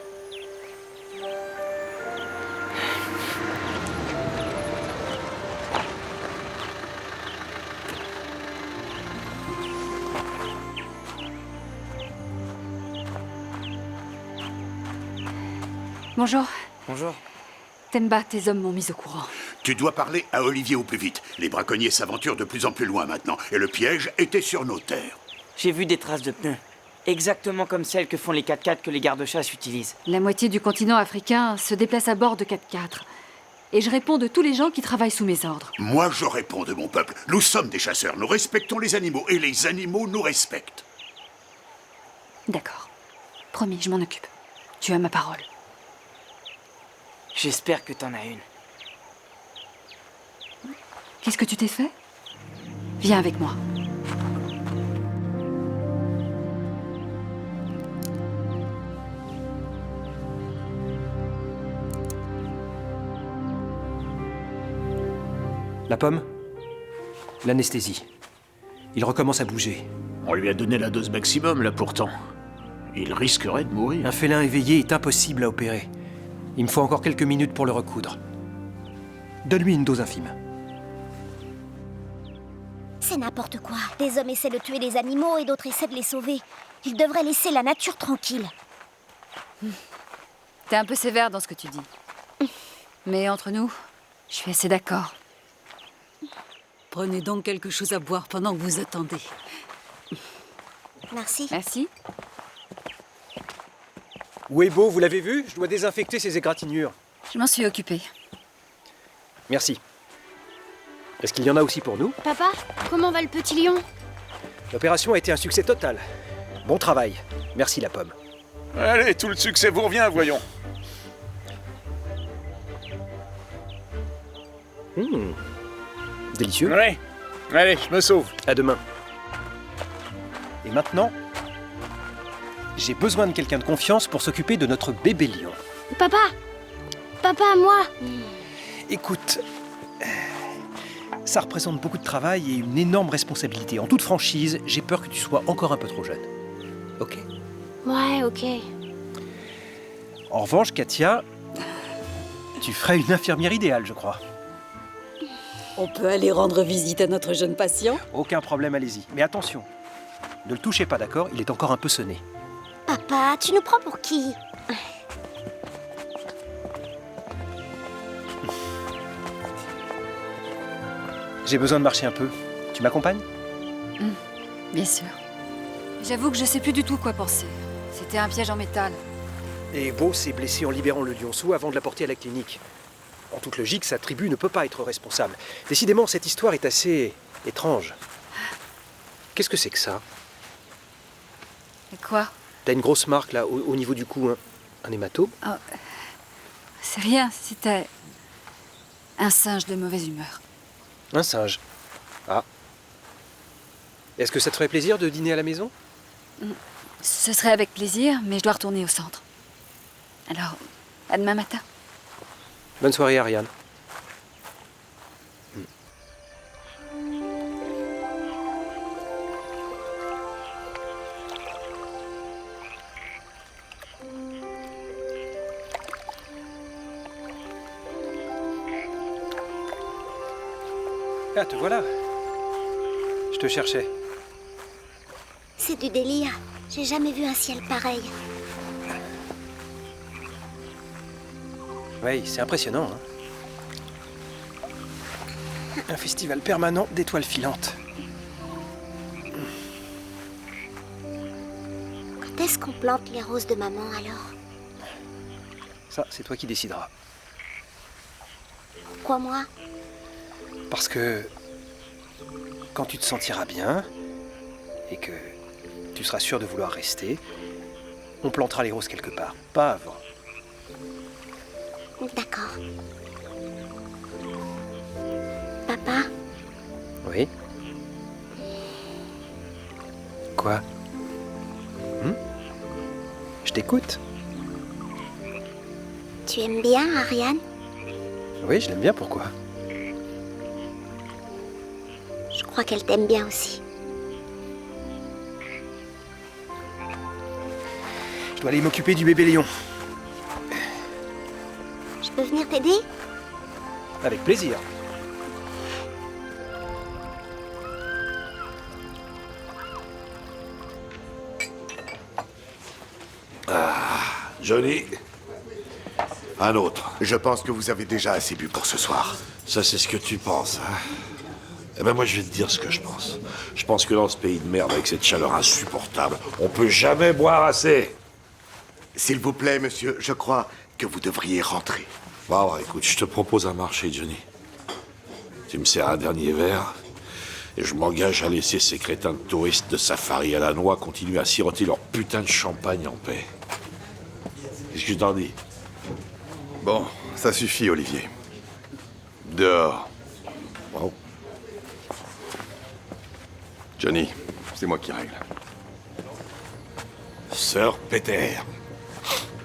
Bonjour. Bonjour. Temba, tes hommes m'ont mise au courant. Tu dois parler à Olivier au plus vite. Les braconniers s'aventurent de plus en plus loin maintenant, et le piège était sur nos terres. J'ai vu des traces de pneus. Exactement comme celles que font les 4x4 que les gardes-chasse utilisent. La moitié du continent africain se déplace à bord de 4x4. Et je réponds de tous les gens qui travaillent sous mes ordres. Moi, je réponds de mon peuple. Nous sommes des chasseurs, nous respectons les animaux, et les animaux nous respectent. D'accord. Promis, je m'en occupe. Tu as ma parole. J'espère que t'en as une. Qu'est-ce que tu t'es fait? Viens avec moi. La pomme? L'anesthésie. Il recommence à bouger. On lui a donné la dose maximum, là, pourtant. Il risquerait de mourir. Un félin éveillé est impossible à opérer. Il me faut encore quelques minutes pour le recoudre. Donne-lui une dose infime. C'est n'importe quoi. Des hommes essaient de tuer les animaux et d'autres essaient de les sauver. Ils devraient laisser la nature tranquille. T'es un peu sévère dans ce que tu dis. Mais entre nous, je suis assez d'accord. Prenez donc quelque chose à boire pendant que vous attendez. Merci. Merci. Weibo, vous l'avez vu? Je dois désinfecter ces égratignures. Je m'en suis occupée. Merci. Est-ce qu'il y en a aussi pour nous? Papa, comment va le petit lion? L'opération a été un succès total. Bon travail. Merci la pomme. Allez, tout le succès vous revient, voyons. Délicieux. Oui. Allez, je me sauve. À demain. Et maintenant, j'ai besoin de quelqu'un de confiance pour s'occuper de notre bébé lion. Papa! Papa, moi! Écoute, ça représente beaucoup de travail et une énorme responsabilité. En toute franchise, j'ai peur que tu sois encore un peu trop jeune. Ok? Ouais, ok. En revanche, Katia, tu ferais une infirmière idéale, je crois. On peut aller rendre visite à notre jeune patient? Aucun problème, allez-y. Mais attention, ne le touchez pas, d'accord? Il est encore un peu sonné. Papa, tu nous prends pour qui? J'ai besoin de marcher un peu. Tu m'accompagnes? Bien sûr. J'avoue que je sais plus du tout quoi penser. C'était un piège en métal. Et Beau s'est blessé en libérant le lionceau avant de la porter à la clinique. En toute logique, sa tribu ne peut pas être responsable. Décidément, cette histoire est assez étrange. Qu'est-ce que c'est que ça? Et quoi? T'as une grosse marque là, au niveau du cou, un hématome? Oh, c'est rien, c'était un singe de mauvaise humeur. Un singe. Ah. Est-ce que ça te ferait plaisir de dîner à la maison? Ce serait avec plaisir, mais je dois retourner au centre. Alors, à demain matin. Bonne soirée, Ariane. Ah, te voilà. Je te cherchais. C'est du délire. J'ai jamais vu un ciel pareil. Oui, c'est impressionnant. Un festival permanent d'étoiles filantes. Quand est-ce qu'on plante les roses de maman alors? Ça, c'est toi qui décideras. Quoi, moi? Parce que quand tu te sentiras bien et que tu seras sûr de vouloir rester, on plantera les roses quelque part, pas avant. D'accord. Papa? Oui? Quoi? Je t'écoute. Tu aimes bien Ariane? Oui, je l'aime bien, pourquoi? Je crois qu'elle t'aime bien aussi. dois aller m'occuper du bébé lion. Je peux venir t'aider? Avec plaisir. Johnny, un autre. Je pense que vous avez déjà assez bu pour ce soir. Ça, c'est ce que tu penses, hein? Eh ben moi, je vais te dire ce que je pense. Je pense que dans ce pays de merde, avec cette chaleur insupportable, on peut jamais boire assez. S'il vous plaît, monsieur, je crois que vous devriez rentrer. Bon, écoute, je te propose un marché, Johnny. Tu me sers un dernier verre, et je m'engage à laisser ces crétins de touristes de safari à la noix continuer à siroter leur putain de champagne en paix. Qu'est-ce que je t'en dis? Bon, ça suffit, Olivier. Dehors. Wow. Johnny, c'est moi qui règle. Sir Peter,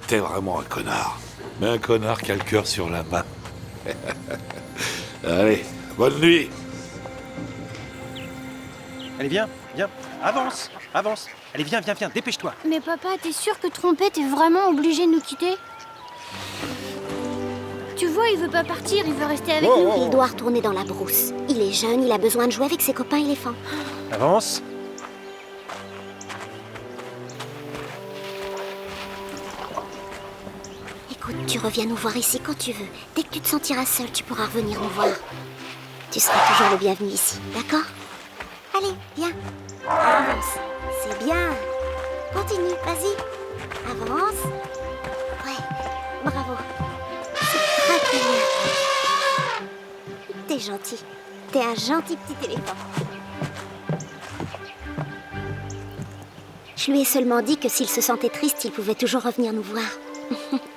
t'es vraiment un connard. Mais un connard qui a le cœur sur la main. Allez, bonne nuit. Allez, viens, viens. Avance, avance. Allez, viens, viens, viens, dépêche-toi. Mais papa, t'es sûr que Trompette est vraiment obligé de nous quitter? Tu vois, il veut pas partir, il veut rester avec nous. Il doit retourner dans la brousse. Il est jeune, il a besoin de jouer avec ses copains éléphants. Avance. Écoute, tu reviens nous voir ici quand tu veux. Dès que tu te sentiras seul, tu pourras revenir nous voir. Tu seras toujours le bienvenu ici, d'accord? Allez, viens. Avance. C'est bien. Continue, vas-y. Avance. Ouais, bravo. C'est très très bien. T'es gentil. T'es un gentil petit éléphant. Je lui ai seulement dit que s'il se sentait triste, il pouvait toujours revenir nous voir.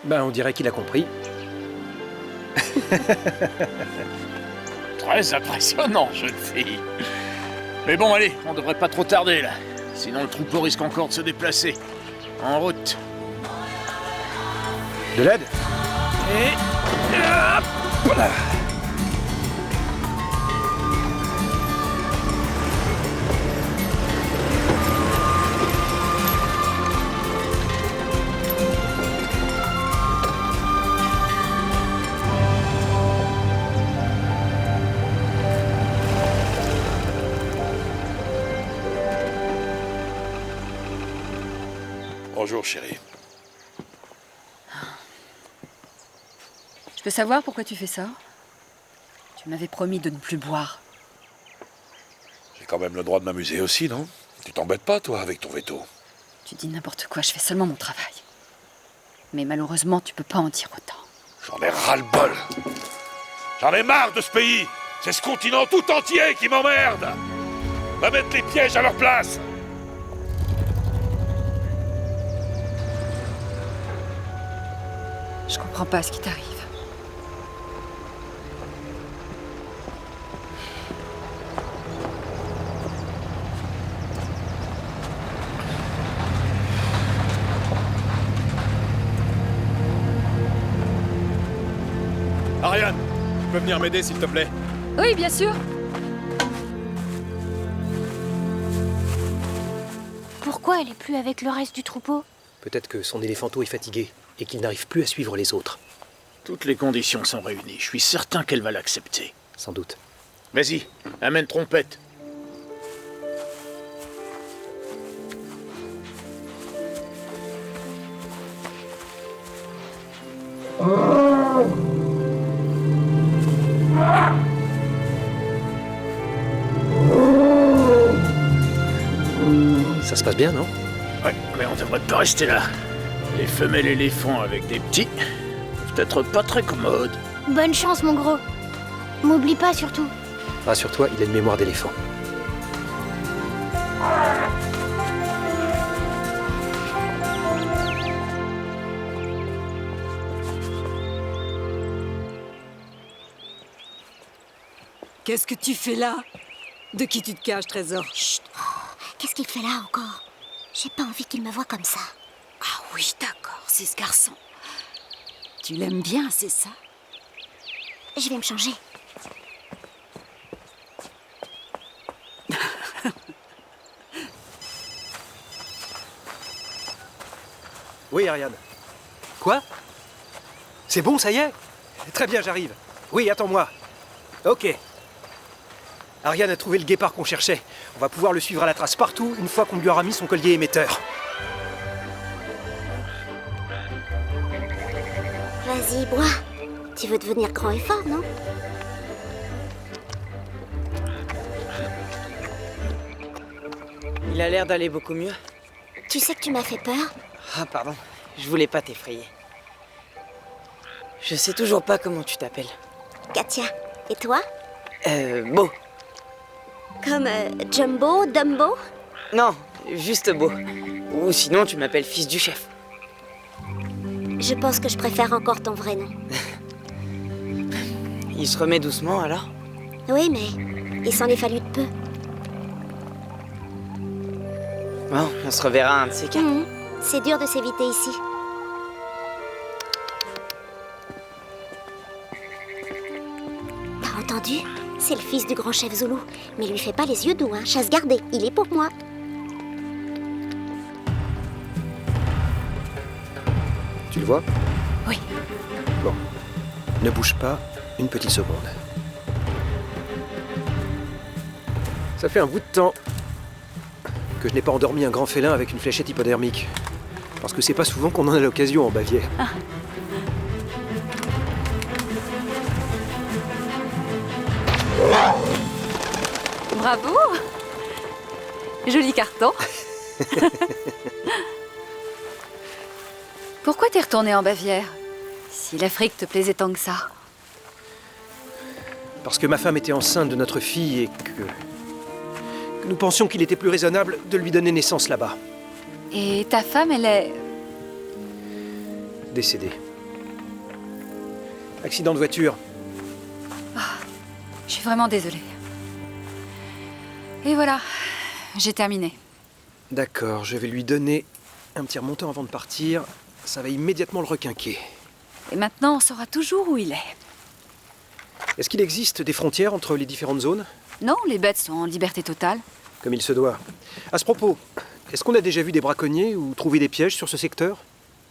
Ben, on dirait qu'il a compris. Très impressionnant, jeune fille. Mais bon, allez, on devrait pas trop tarder, là. Sinon, le troupeau risque encore de se déplacer. En route. De l'aide? Et... hop, voilà. Bonjour, chérie. Je peux savoir pourquoi tu fais ça? Tu m'avais promis de ne plus boire. J'ai quand même le droit de m'amuser aussi, non? Tu t'embêtes pas, toi, avec ton veto? Tu dis n'importe quoi, je fais seulement mon travail. Mais malheureusement, tu peux pas en dire autant. J'en ai ras-le-bol. J'en ai marre de ce pays. C'est ce continent tout entier qui m'emmerde. Va mettre les pièges à leur place. Je comprends pas ce qui t'arrive. Ariane, tu peux venir m'aider s'il te plaît? Oui, bien sûr. Pourquoi elle est plus avec le reste du troupeau? Peut-être que son éléphanto est fatigué et qu'il n'arrive plus à suivre les autres. Toutes les conditions sont réunies. Je suis certain qu'elle va l'accepter. Sans doute. Vas-y, amène Trompette. Ça se passe bien, non? Ouais, mais on devrait pas rester là. Les femelles éléphants avec des petits, peut-être pas très commodes. Bonne chance, mon gros. M'oublie pas, surtout. Rassure-toi, il a une mémoire d'éléphant. Qu'est-ce que tu fais là? De qui tu te caches, Trésor? Chut. Oh, qu'est-ce qu'il fait là encore? J'ai pas envie qu'il me voie comme ça. Ah oui, d'accord, c'est ce garçon. Tu l'aimes bien, c'est ça? Je vais me changer. Oui, Ariane. Quoi? C'est bon, ça y est? Très bien, j'arrive. Oui, attends-moi. Ok. Ariane a trouvé le guépard qu'on cherchait. On va pouvoir le suivre à la trace partout une fois qu'on lui aura mis son collier émetteur. Vas-y, bois. Tu veux devenir grand et fort, non? Il a l'air d'aller beaucoup mieux. Tu sais que tu m'as fait peur? Ah, pardon. Je voulais pas t'effrayer. Je sais toujours pas comment tu t'appelles. Katia. Et toi? Beau. Comme Jumbo, Dumbo? Non, juste Beau. Ou sinon, tu m'appelles fils du chef. Je pense que je préfère encore ton vrai nom. Il se remet doucement, alors? Oui, mais il s'en est fallu de peu. Bon, on se reverra un de ces quatre. C'est dur de s'éviter ici. T'as entendu? C'est le fils du grand chef Zoulou. Mais lui fais pas les yeux doux, hein. Chasse gardée, il est pour moi. Tu le vois? Oui. Bon. Ne bouge pas une petite seconde. Ça fait un bout de temps que je n'ai pas endormi un grand félin avec une fléchette hypodermique. Parce que c'est pas souvent qu'on en a l'occasion en Bavière. Ah. Bravo! Joli carton. Pourquoi t'es retourné en Bavière? Si l'Afrique te plaisait tant que ça. Parce que ma femme était enceinte de notre fille et que nous pensions qu'il était plus raisonnable de lui donner naissance là-bas. Et ta femme, elle est... Décédée. Accident de voiture. Je suis vraiment désolée. Et voilà, j'ai terminé. D'accord, je vais lui donner un petit remontant avant de partir. Ça va immédiatement le requinquer. Et maintenant, on saura toujours où il est. Est-ce qu'il existe des frontières entre les différentes zones? Non, les bêtes sont en liberté totale. Comme il se doit. À ce propos, est-ce qu'on a déjà vu des braconniers ou trouvé des pièges sur ce secteur?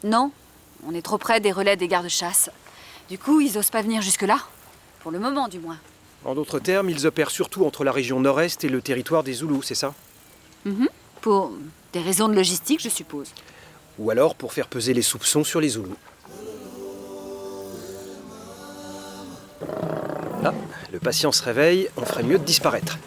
Non, on est trop près des relais des gardes-chasse. Du coup, ils osent pas venir jusque-là. Pour le moment, du moins. En d'autres termes, ils opèrent surtout entre la région nord-est et le territoire des Zoulous, c'est ça? Pour des raisons de logistique, je suppose. Ou alors pour faire peser les soupçons sur les Zoulous. Ah, le patient se réveille, on ferait mieux de disparaître.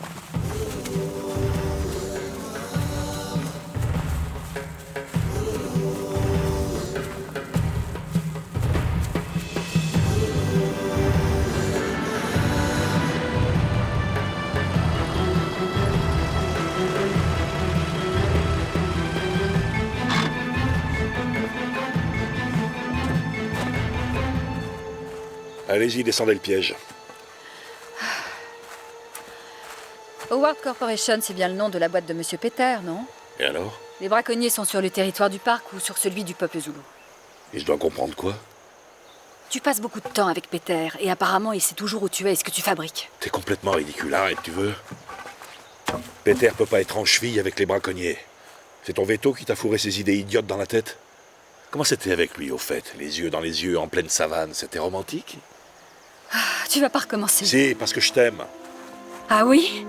Allez-y, descendez le piège. Howard Corporation, c'est bien le nom de la boîte de Monsieur Peter, non? Et alors? Les braconniers sont sur le territoire du parc ou sur celui du peuple zoulou. Et je dois comprendre quoi? Tu passes beaucoup de temps avec Peter, et apparemment il sait toujours où tu es et ce que tu fabriques. T'es complètement ridicule, arrête, tu veux? Peter peut pas être en cheville avec les braconniers. C'est ton veto qui t'a fourré ces idées idiotes dans la tête? Comment c'était avec lui, au fait? Les yeux dans les yeux, en pleine savane, c'était romantique? Tu vas pas recommencer. Si, parce que je t'aime. Ah oui?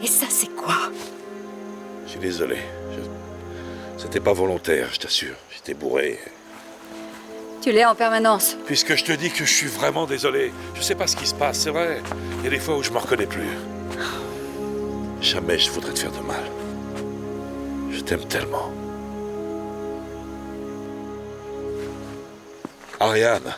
Et ça, c'est quoi? Je suis désolé. C'était pas volontaire, je t'assure. J'étais bourré. Tu l'es en permanence. Puisque je te dis que je suis vraiment désolé. Je sais pas ce qui se passe, c'est vrai. Il y a des fois où je me reconnais plus. Jamais je voudrais te faire de mal. Je t'aime tellement. Ariane.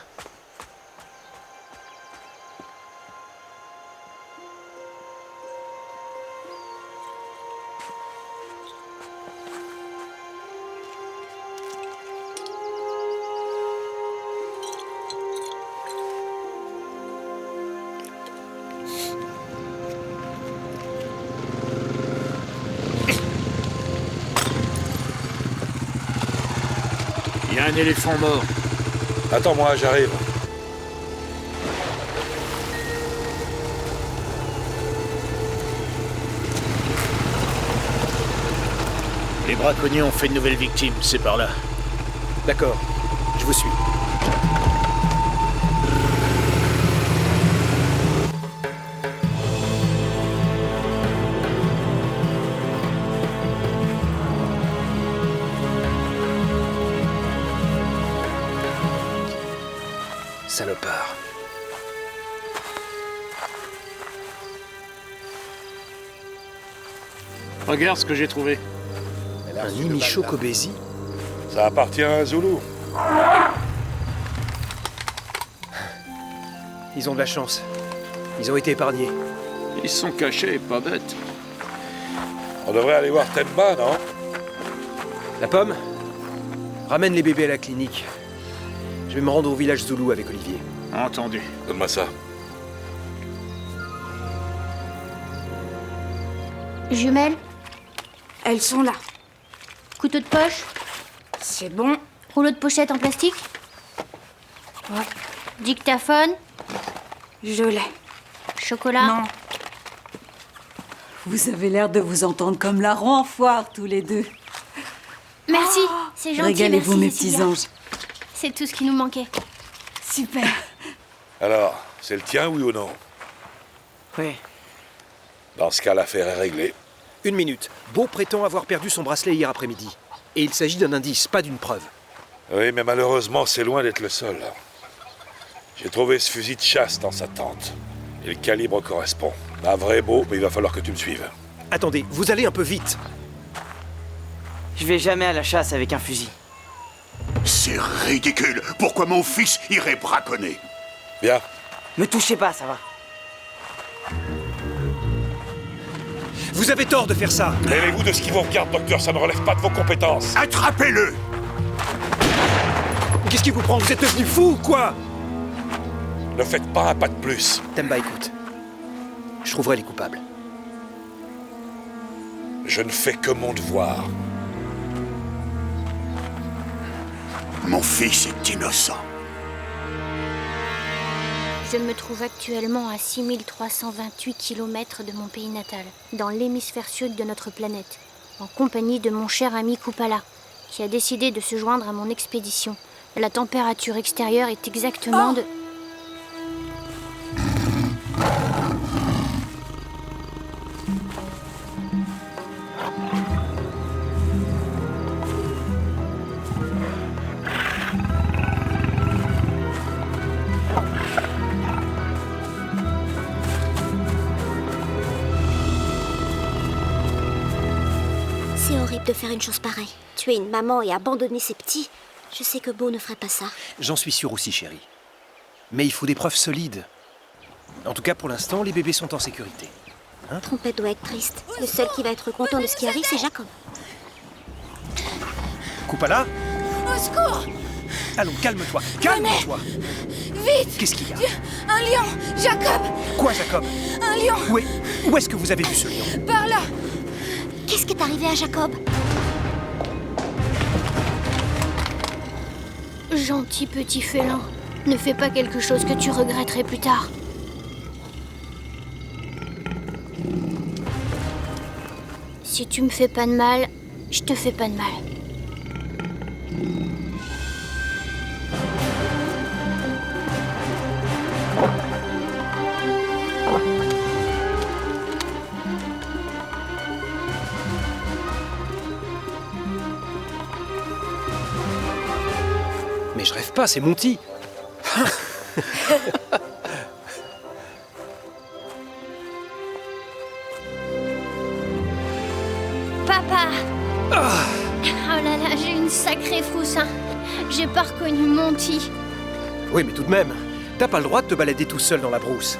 Il y a un éléphant mort. Attends-moi, j'arrive. Les braconniers ont fait une nouvelle victime, c'est par là. D'accord, je vous suis. Salopard. Regarde ce que j'ai trouvé. Un Nimicho Kobesi? Ça appartient à un Zoulou. Ils ont de la chance. Ils ont été épargnés. Ils sont cachés, pas bêtes. On devrait aller voir Temba, non? La pomme? Ramène les bébés à la clinique. Je vais me rendre au village Zoulou avec Olivier. Entendu. Donne-moi ça. Jumelles? Elles sont là. Couteau de poche? C'est bon. Rouleau de pochette en plastique? Ouais. Dictaphone? Je l'ai. Chocolat? Non. Vous avez l'air de vous entendre comme larrons en foire, tous les deux. Merci, c'est gentil. Régalez-vous, merci, mes Cécilia. petits anges. C'est tout ce qui nous manquait. Super. Alors, c'est le tien, oui ou non? Oui. Dans ce cas, l'affaire est réglée. 1 minute. Beau prétend avoir perdu son bracelet hier après-midi. Et il s'agit d'un indice, pas d'une preuve. Oui, mais malheureusement, c'est loin d'être le seul. J'ai trouvé ce fusil de chasse dans sa tente. Et le calibre correspond. Un vrai beau, mais il va falloir que tu me suives. Attendez, vous allez un peu vite. Je vais jamais à la chasse avec un fusil. C'est ridicule. Pourquoi mon fils irait braconner? Bien. Me touchez pas, ça va. Vous avez tort de faire ça. Mêlez-vous de ce qui vous regarde, docteur, ça ne relève pas de vos compétences. Attrapez-le! Qu'est-ce qui vous prend? Vous êtes devenu fou ou quoi? Ne faites pas un pas de plus. Temba, écoute. Je trouverai les coupables. Je ne fais que mon devoir. Mon fils est innocent. Je me trouve actuellement à 6328 km de mon pays natal, dans l'hémisphère sud de notre planète, en compagnie de mon cher ami Kupala, qui a décidé de se joindre à mon expédition. La température extérieure est exactement de... C'est horrible de faire une chose pareille. Tuer une maman et abandonner ses petits. Je sais que Beau ne ferait pas ça. J'en suis sûr aussi, chérie. Mais il faut des preuves solides. En tout cas, pour l'instant, les bébés sont en sécurité. Hein? Trompette doit être triste. Le seul qui va être content de ce qui arrive, c'est Jacob. Kupala? Au secours! Allons, calme-toi. Calme-toi. Vite! Qu'est-ce qu'il y a? Un lion! Jacob! Quoi, Jacob? Un lion! Où est-ce que vous avez vu ce lion? Par là! Qu'est-ce qui est arrivé à Jacob? Gentil petit félin, ne fais pas quelque chose que tu regretterais plus tard. Si tu me fais pas de mal, je te fais pas de mal. Mais je rêve pas, c'est Monty. Papa! Oh là là, j'ai une sacrée frousse, hein. J'ai pas reconnu Monty. Oui, mais tout de même, t'as pas le droit de te balader tout seul dans la brousse.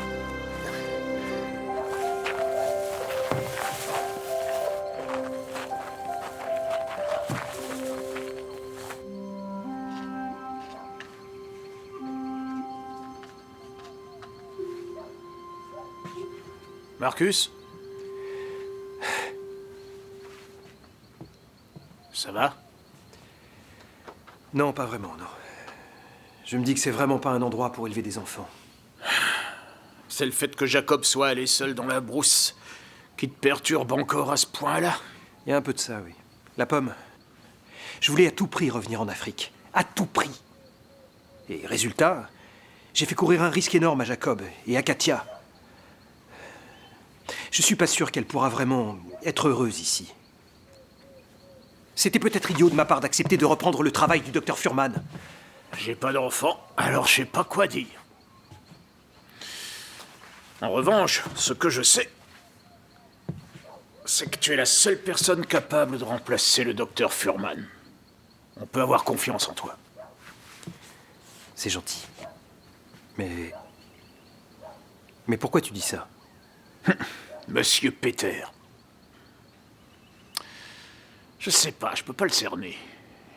Marcus? Ça va? Non, pas vraiment, non. Je me dis que c'est vraiment pas un endroit pour élever des enfants. C'est le fait que Jacob soit allé seul dans la brousse qui te perturbe encore à ce point-là? Il y a un peu de ça, oui. La pomme. Je voulais à tout prix revenir en Afrique. À tout prix. Et résultat, j'ai fait courir un risque énorme à Jacob et à Katia. Je suis pas sûr qu'elle pourra vraiment être heureuse ici. C'était peut-être idiot de ma part d'accepter de reprendre le travail du docteur Fuhrman. J'ai pas d'enfant, alors je sais pas quoi dire. En revanche, ce que je sais, c'est que tu es la seule personne capable de remplacer le docteur Fuhrman. On peut avoir confiance en toi. C'est gentil. Mais pourquoi tu dis ça? Monsieur Peter. Je sais pas, je peux pas le cerner.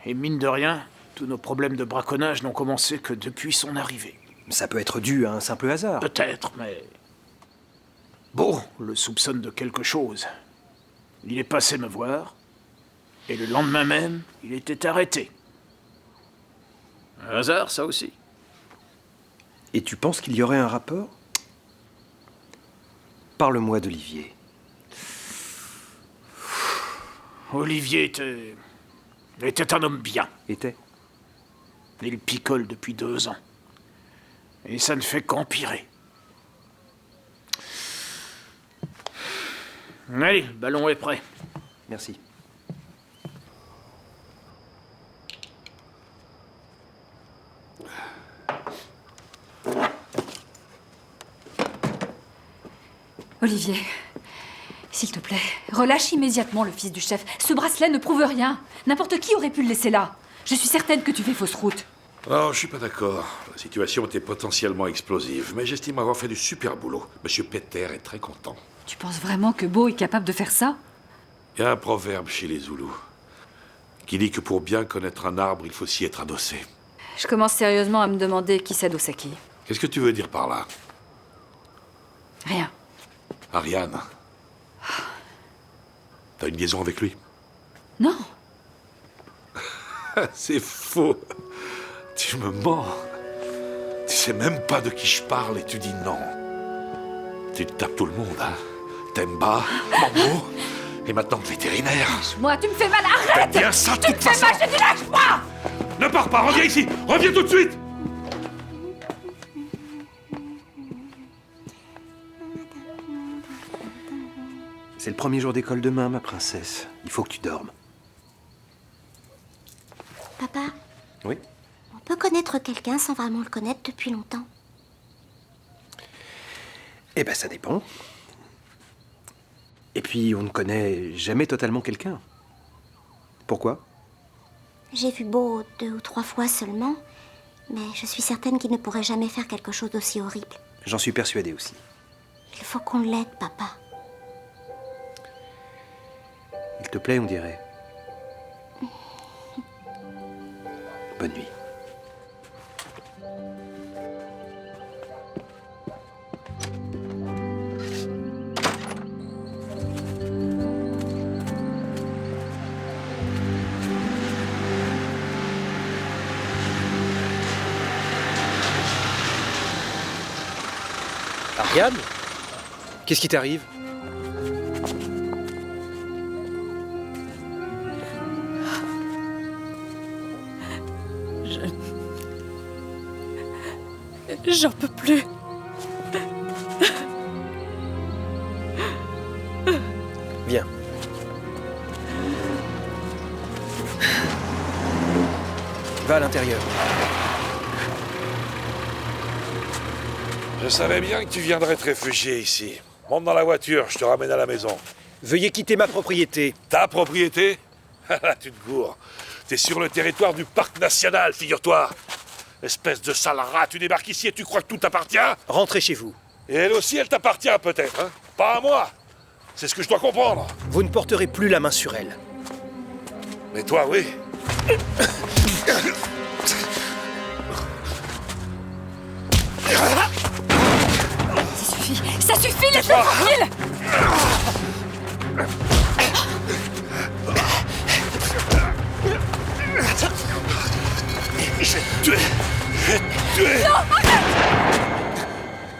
Et mine de rien, tous nos problèmes de braconnage n'ont commencé que depuis son arrivée. Ça peut être dû à un simple hasard. Peut-être, mais... Bon, on le soupçonne de quelque chose. Il est passé me voir, et le lendemain même, il était arrêté. Un hasard, ça aussi. Et tu penses qu'il y aurait un rapport? Parle-moi d'Olivier. Olivier était un homme bien. Était? Il picole depuis 2 ans. Et ça ne fait qu'empirer. Allez, le ballon est prêt. Merci. Olivier, s'il te plaît, relâche immédiatement le fils du chef. Ce bracelet ne prouve rien. N'importe qui aurait pu le laisser là. Je suis certaine que tu fais fausse route. Non, je suis pas d'accord. La situation était potentiellement explosive, mais j'estime avoir fait du super boulot. Monsieur Peter est très content. Tu penses vraiment que Beau est capable de faire ça? Il y a un proverbe chez les Zoulous qui dit que pour bien connaître un arbre, il faut s'y être adossé. Je commence sérieusement à me demander qui s'adosse à qui. Qu'est-ce que tu veux dire par là? Rien. Ariane, t'as une liaison avec lui? Non. C'est faux. Tu me mens. Tu sais même pas de qui je parle et tu dis non. Tu te tapes tout le monde, hein? Temba, Mambo, et maintenant le vétérinaire. Lâche-moi, tu me fais mal, arrête! T'aimes bien ça, de tu me toute fais façon. mal, je te dis lâche-moi! Ne pars pas, reviens ici! Reviens tout de suite! C'est le premier jour d'école demain, ma princesse. Il faut que tu dormes. Papa, Oui? on peut connaître quelqu'un sans vraiment le connaître depuis longtemps. Eh ben, ça dépend. Et puis, on ne connaît jamais totalement quelqu'un. Pourquoi? J'ai vu Beau 2 ou 3 fois seulement, mais je suis certaine qu'il ne pourrait jamais faire quelque chose d'aussi horrible. J'en suis persuadé aussi. Il faut qu'on l'aide, papa. Il te plaît, on dirait. Bonne nuit. Ariane? Qu'est-ce qui t'arrive? J'en peux plus. Viens. Va à l'intérieur. Je savais bien que tu viendrais te réfugier ici. Monte dans la voiture, je te ramène à la maison. Veuillez quitter ma propriété. Ta propriété? Là, tu te gourres. T'es sur le territoire du parc national, figure-toi. Espèce de sale rat, tu débarques ici et tu crois que tout t'appartient? Rentrez chez vous. Et elle aussi, elle t'appartient peut-être, hein? Pas à moi. C'est ce que je dois comprendre. Vous ne porterez plus la main sur elle. Mais toi, oui. Ça suffit, laisse-moi tranquille! Je vais te tuer. Je vais te tuer. Non, arrête!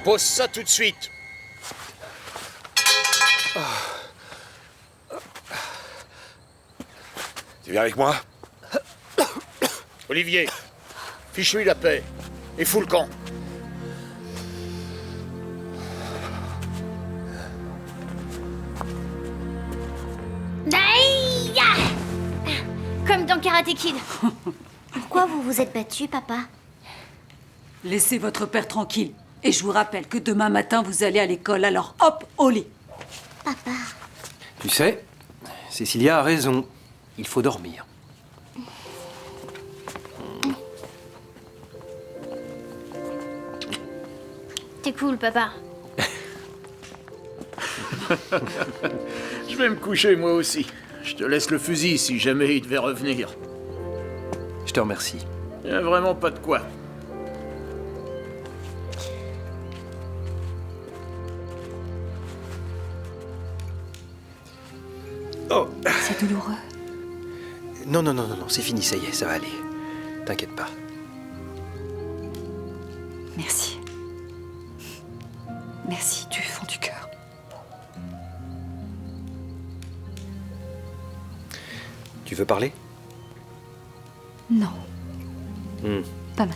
Pose ça tout de suite. Tu viens avec moi? Olivier, fiche-lui la paix. Et fous le camp. Comme dans Karate Kid. Pourquoi vous vous êtes battu, papa? Laissez votre père tranquille. Et je vous rappelle que demain matin, vous allez à l'école, alors hop, au lit. Papa. Tu sais, Cécilia a raison. Il faut dormir. T'es cool, papa. Je vais me coucher moi aussi. Je te laisse le fusil si jamais il devait revenir. Je te remercie. Y a vraiment pas de quoi. Oh. C'est douloureux. Non, c'est fini, ça y est, ça va aller. T'inquiète pas. Merci. Merci du fond du cœur. Tu veux parler? Non, Hmm. pas maintenant.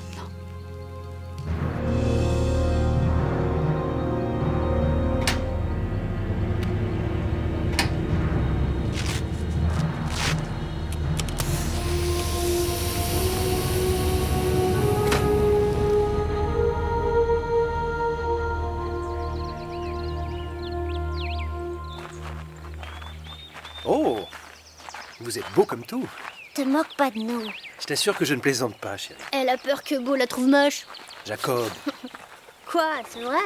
Oh! Vous êtes beau comme tout. Te moque pas de nous. Je t'assure que je ne plaisante pas, chérie. Elle a peur que Beau la trouve moche. Jacob. Quoi, c'est vrai?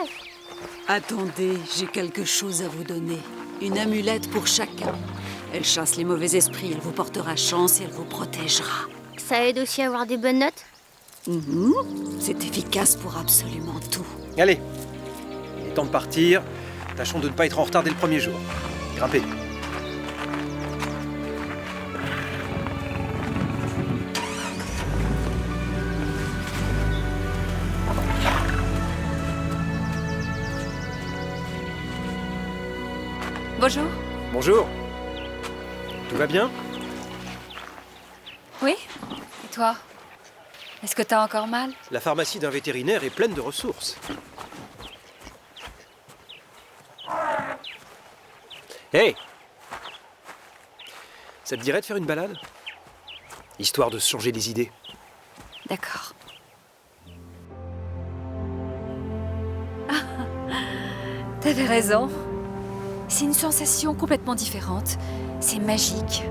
Attendez, j'ai quelque chose à vous donner. Une amulette pour chacun. Elle chasse les mauvais esprits, elle vous portera chance et elle vous protégera. Ça aide aussi à avoir des bonnes notes? C'est efficace pour absolument tout. Allez, il est temps de partir. Tâchons de ne pas être en retard dès le premier jour. Grimpez. Bonjour. Bonjour. Tout va bien? Oui? Et toi? Est-ce que t'as encore mal? La pharmacie d'un vétérinaire est pleine de ressources. Hey! Ça te dirait de faire une balade? Histoire de se changer les idées. D'accord. T'avais raison. C'est une sensation complètement différente. C'est magique.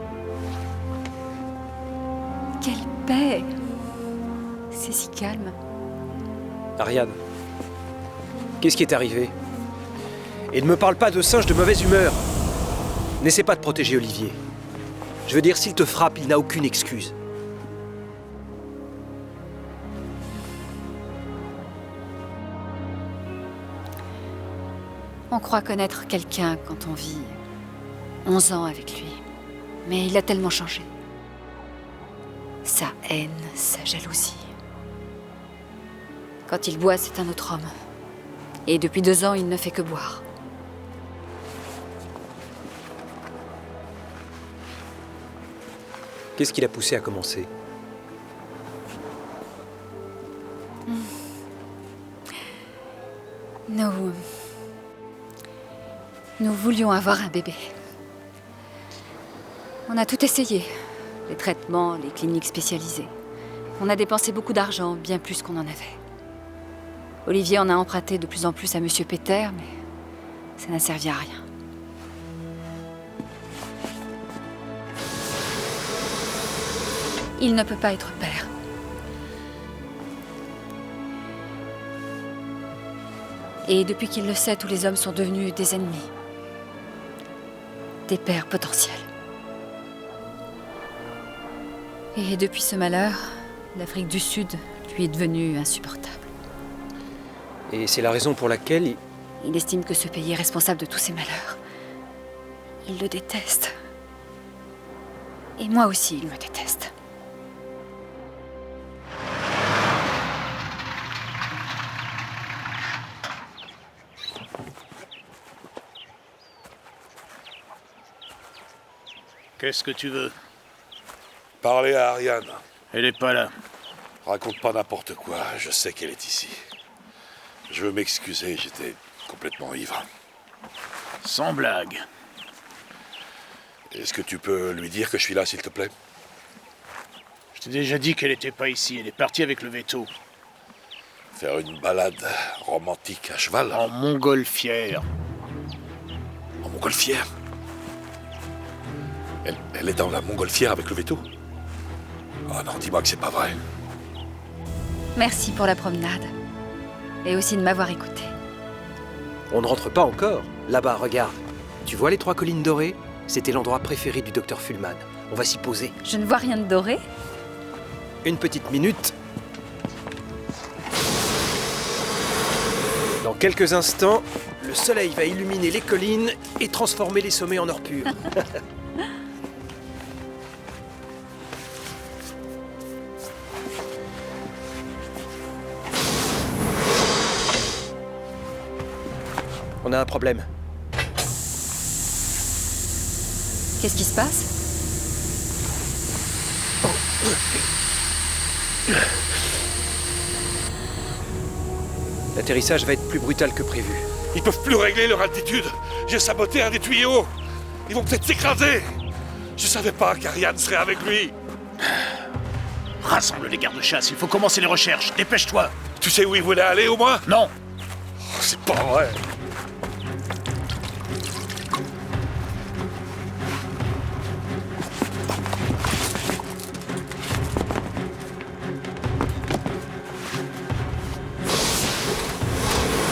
Quelle paix! C'est si calme. Ariane, qu'est-ce qui est arrivé? Et ne me parle pas de singe de mauvaise humeur. N'essaie pas de protéger Olivier. Je veux dire, s'il te frappe, il n'a aucune excuse. On croit connaître quelqu'un quand on vit 11 ans avec lui. Mais il a tellement changé. Sa haine, sa jalousie. Quand il boit, c'est un autre homme. Et depuis 2 ans, il ne fait que boire. Qu'est-ce qui l'a poussé à commencer? Nous voulions avoir un bébé. On a tout essayé. Les traitements, les cliniques spécialisées. On a dépensé beaucoup d'argent, bien plus qu'on en avait. Olivier en a emprunté de plus en plus à Monsieur Peter, mais ça n'a servi à rien. Il ne peut pas être père. Et depuis qu'il le sait, tous les hommes sont devenus des ennemis. Des pères potentiels. Et depuis ce malheur, l'Afrique du Sud lui est devenue insupportable. Et c'est la raison pour laquelle Il estime que ce pays est responsable de tous ses malheurs. Il le déteste. Et moi aussi, il me déteste. Qu'est-ce que tu veux? Parler à Ariane. Elle est pas là. Raconte pas n'importe quoi, je sais qu'elle est ici. Je veux m'excuser, j'étais complètement ivre. Sans blague. Est-ce que tu peux lui dire que je suis là, s'il te plaît? Je t'ai déjà dit qu'elle était pas ici. Elle est partie avec le veto. Faire une balade romantique à cheval? En montgolfière. En montgolfière? Elle est dans la montgolfière avec le veto? Oh non, dis-moi que c'est pas vrai. Merci pour la promenade. Et aussi de m'avoir écouté. On ne rentre pas encore. Là-bas, regarde. Tu vois les 3 collines dorées? C'était l'endroit préféré du docteur Fullman. On va s'y poser. Je ne vois rien de doré. Une petite minute. Dans quelques instants, le soleil va illuminer les collines et transformer les sommets en or pur. On a un problème. Qu'est-ce qui se passe? L'atterrissage va être plus brutal que prévu. Ils peuvent plus régler leur altitude. J'ai saboté un des tuyaux. Ils vont peut-être s'écraser. Je savais pas qu'Ariane serait avec lui. Rassemble les gardes-chasse, il faut commencer les recherches. Dépêche-toi. Tu sais où ils voulaient aller au moins? Non. Oh, c'est pas vrai.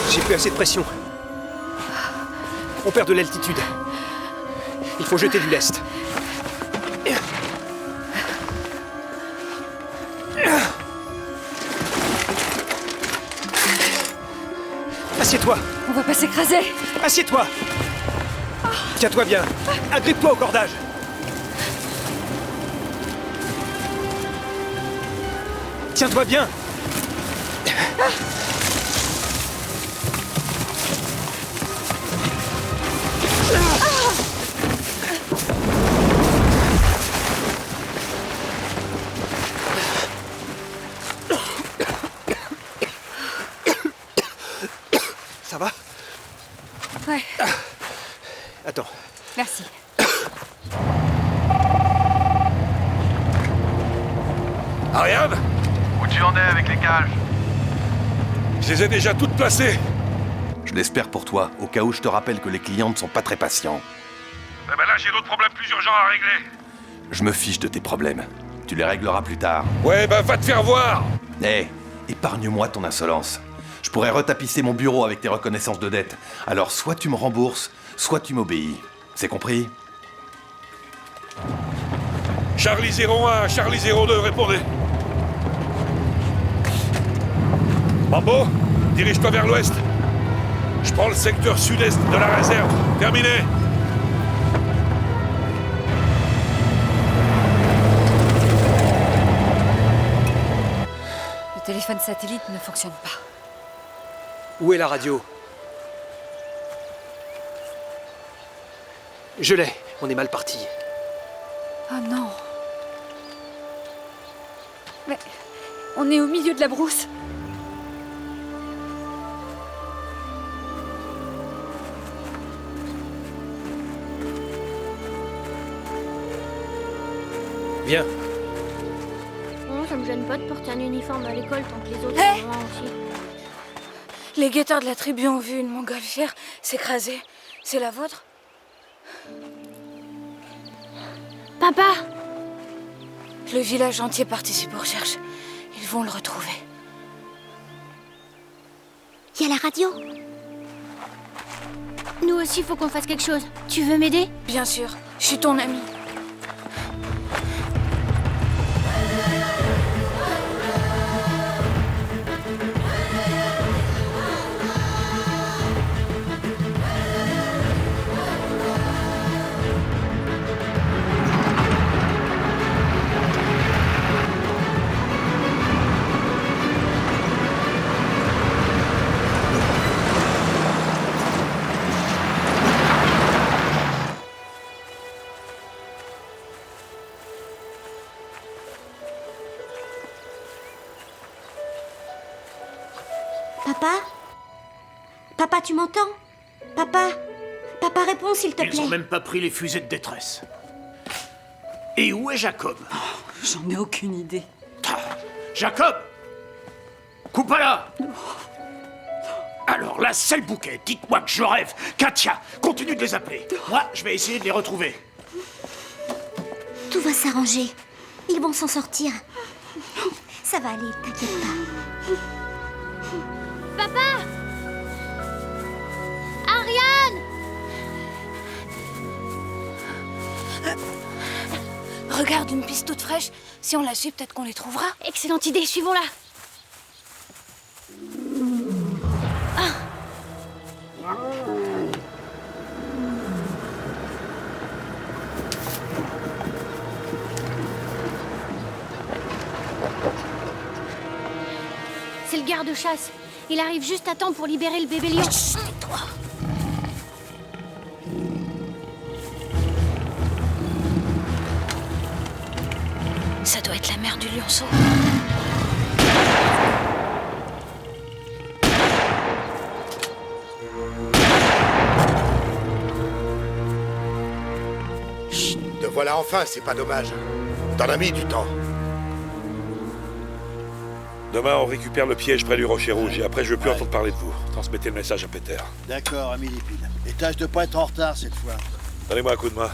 J'ai plus assez de pression. On perd de l'altitude. Il faut jeter du lest. Assieds-toi. On va pas s'écraser. Assieds-toi. Tiens-toi bien. Agrippe-toi au cordage. Tiens-toi bien. Ça va? Ouais. Attends. Merci. Ariane? Où tu en es avec les cages? Je les ai déjà toutes placées. Je l'espère pour toi, au cas où je te rappelle que les clients ne sont pas très patients. Eh ben là, j'ai d'autres problèmes plus urgents à régler. Je me fiche de tes problèmes. Tu les régleras plus tard. Ouais, bah va te faire voir. Hé, épargne-moi ton insolence. Je pourrais retapisser mon bureau avec tes reconnaissances de dette. Alors soit tu me rembourses, soit tu m'obéis. C'est compris? Charlie 01, Charlie 02, répondez. Mambo, dirige-toi vers l'ouest. Je prends le secteur sud-est de la réserve. Terminé. Le téléphone satellite ne fonctionne pas. Où est la radio? Je l'ai. On est mal parti. Oh non. Mais on est au milieu de la brousse. Viens. Non, ça me gêne pas de porter un uniforme à l'école tant que les autres Hé sont loin aussi. Les guetteurs de la tribu ont vu une montgolfière s'écraser. C'est la vôtre? Papa! Le village entier participe aux recherches. Ils vont le retrouver. Il y a la radio. Nous aussi, faut qu'on fasse quelque chose. Tu veux m'aider? Bien sûr, je suis ton ami. Papa? Papa, tu m'entends? Papa? Papa, réponds s'il te plaît. Ils ont même pas pris les fusées de détresse. Et où est Jacob? J'en ai aucune idée. Jacob! Kupala! Alors là, c'est le bouquet. Dites-moi que je rêve. Katia, continue de les appeler. Moi, je vais essayer de les retrouver. Tout va s'arranger. Ils vont s'en sortir. Ça va aller, t'inquiète pas. Papa! Ariane! Regarde, une piste toute fraîche. Si on la suit, peut-être qu'on les trouvera. Excellente idée, suivons-la. C'est le garde-chasse. Il arrive juste à temps pour libérer le bébé lion. Chut, tais-toi. Ça doit être la mère du lionceau. Chut, te voilà enfin, c'est pas dommage. T'en as mis du temps. Demain, on récupère le piège près du Rocher Rouge et après, je veux plus entendre parler de vous. Transmettez le message à Peter. D'accord, ami Lépine. Et tâche de pas être en retard cette fois. Donnez-moi un coup de main.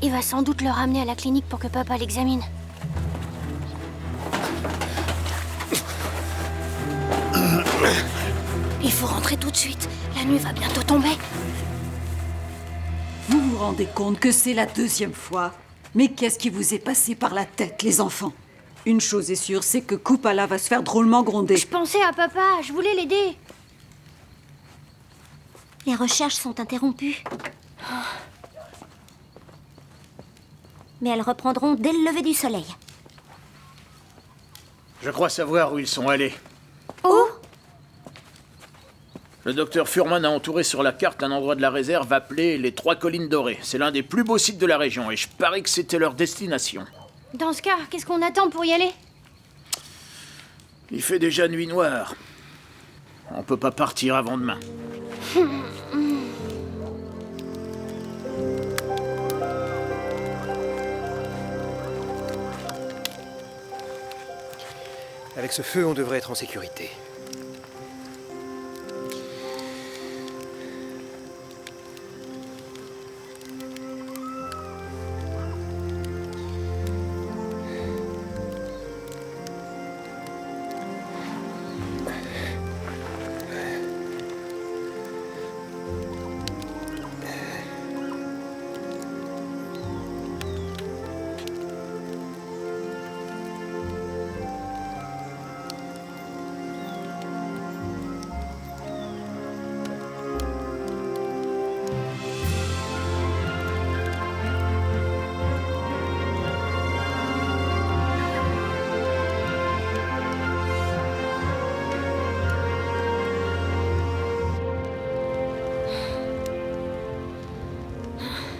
Il va sans doute le ramener à la clinique pour que papa l'examine. Il faut rentrer tout de suite. La nuit va bientôt tomber. Vous vous rendez compte que c'est la deuxième fois? Mais qu'est-ce qui vous est passé par la tête, les enfants? Une chose est sûre, c'est que Kupala va se faire drôlement gronder. Je pensais à papa, je voulais l'aider. Les recherches sont interrompues. Mais elles reprendront dès le lever du soleil. Je crois savoir où ils sont allés. Où? Le docteur Furman a entouré sur la carte un endroit de la réserve appelé les Trois Collines Dorées. C'est l'un des plus beaux sites de la région et je parie que c'était leur destination. Dans ce cas, qu'est-ce qu'on attend pour y aller? Il fait déjà nuit noire. On peut pas partir avant demain. Avec ce feu, on devrait être en sécurité.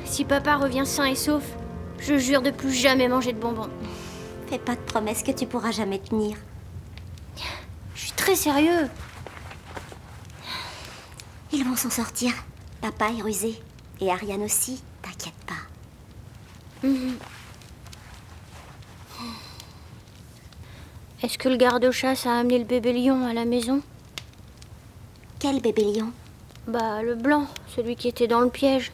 Si papa revient sain et sauf, je jure de plus jamais manger de bonbons. Fais pas de promesses que tu pourras jamais tenir. Je suis très sérieux. Ils vont s'en sortir. Papa est rusé. Et Ariane aussi, t'inquiète pas. Est-ce que le garde-chasse a amené le bébé lion à la maison? Quel bébé lion? Bah, le blanc, celui qui était dans le piège.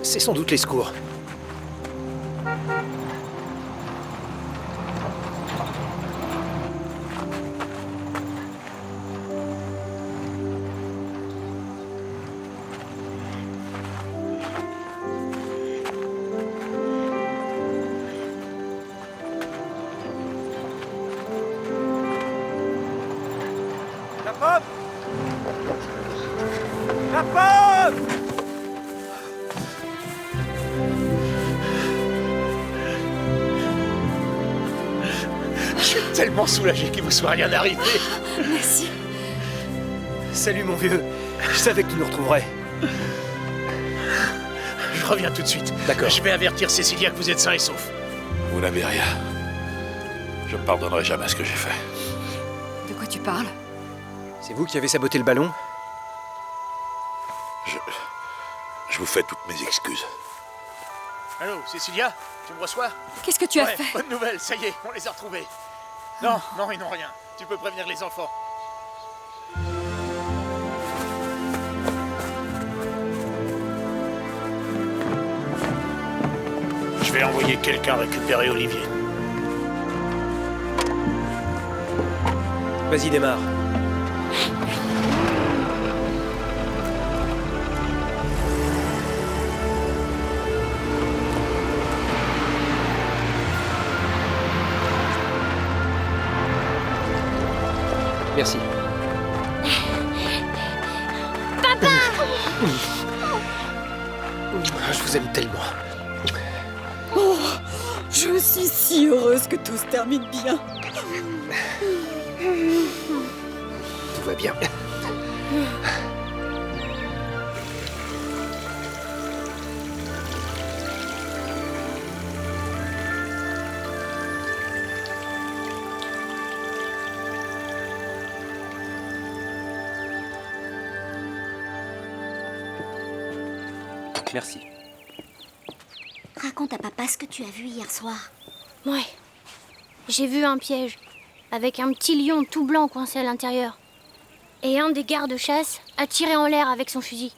C'est sans doute les secours. pomme! La pomme! Je suis tellement soulagé qu'il vous soit rien arrivé. Merci. Salut mon vieux. Je savais que tu nous retrouverais. Je reviens tout de suite. D'accord. Je vais avertir Cécilia que vous êtes sain et sauf. Vous n'avez rien. Je ne pardonnerai jamais ce que j'ai fait. De quoi tu parles? C'est vous qui avez saboté le ballon? Je vous fais toutes mes excuses. Allô, Cécilia? Tu me reçois? Qu'est-ce que tu as Ouais, fait? bonne nouvelle, ça y est, on les a retrouvés. Non, non, ils n'ont rien. Tu peux prévenir les enfants. Je vais envoyer quelqu'un récupérer Olivier. Vas-y, démarre. Merci. Papa! Je vous aime tellement. Oh, je suis si heureuse que tout se termine bien. Tout va bien. Merci. Raconte à papa ce que tu as vu hier soir. Ouais. J'ai vu un piège, avec un petit lion tout blanc coincé à l'intérieur. Et un des gardes-chasse a tiré en l'air avec son fusil.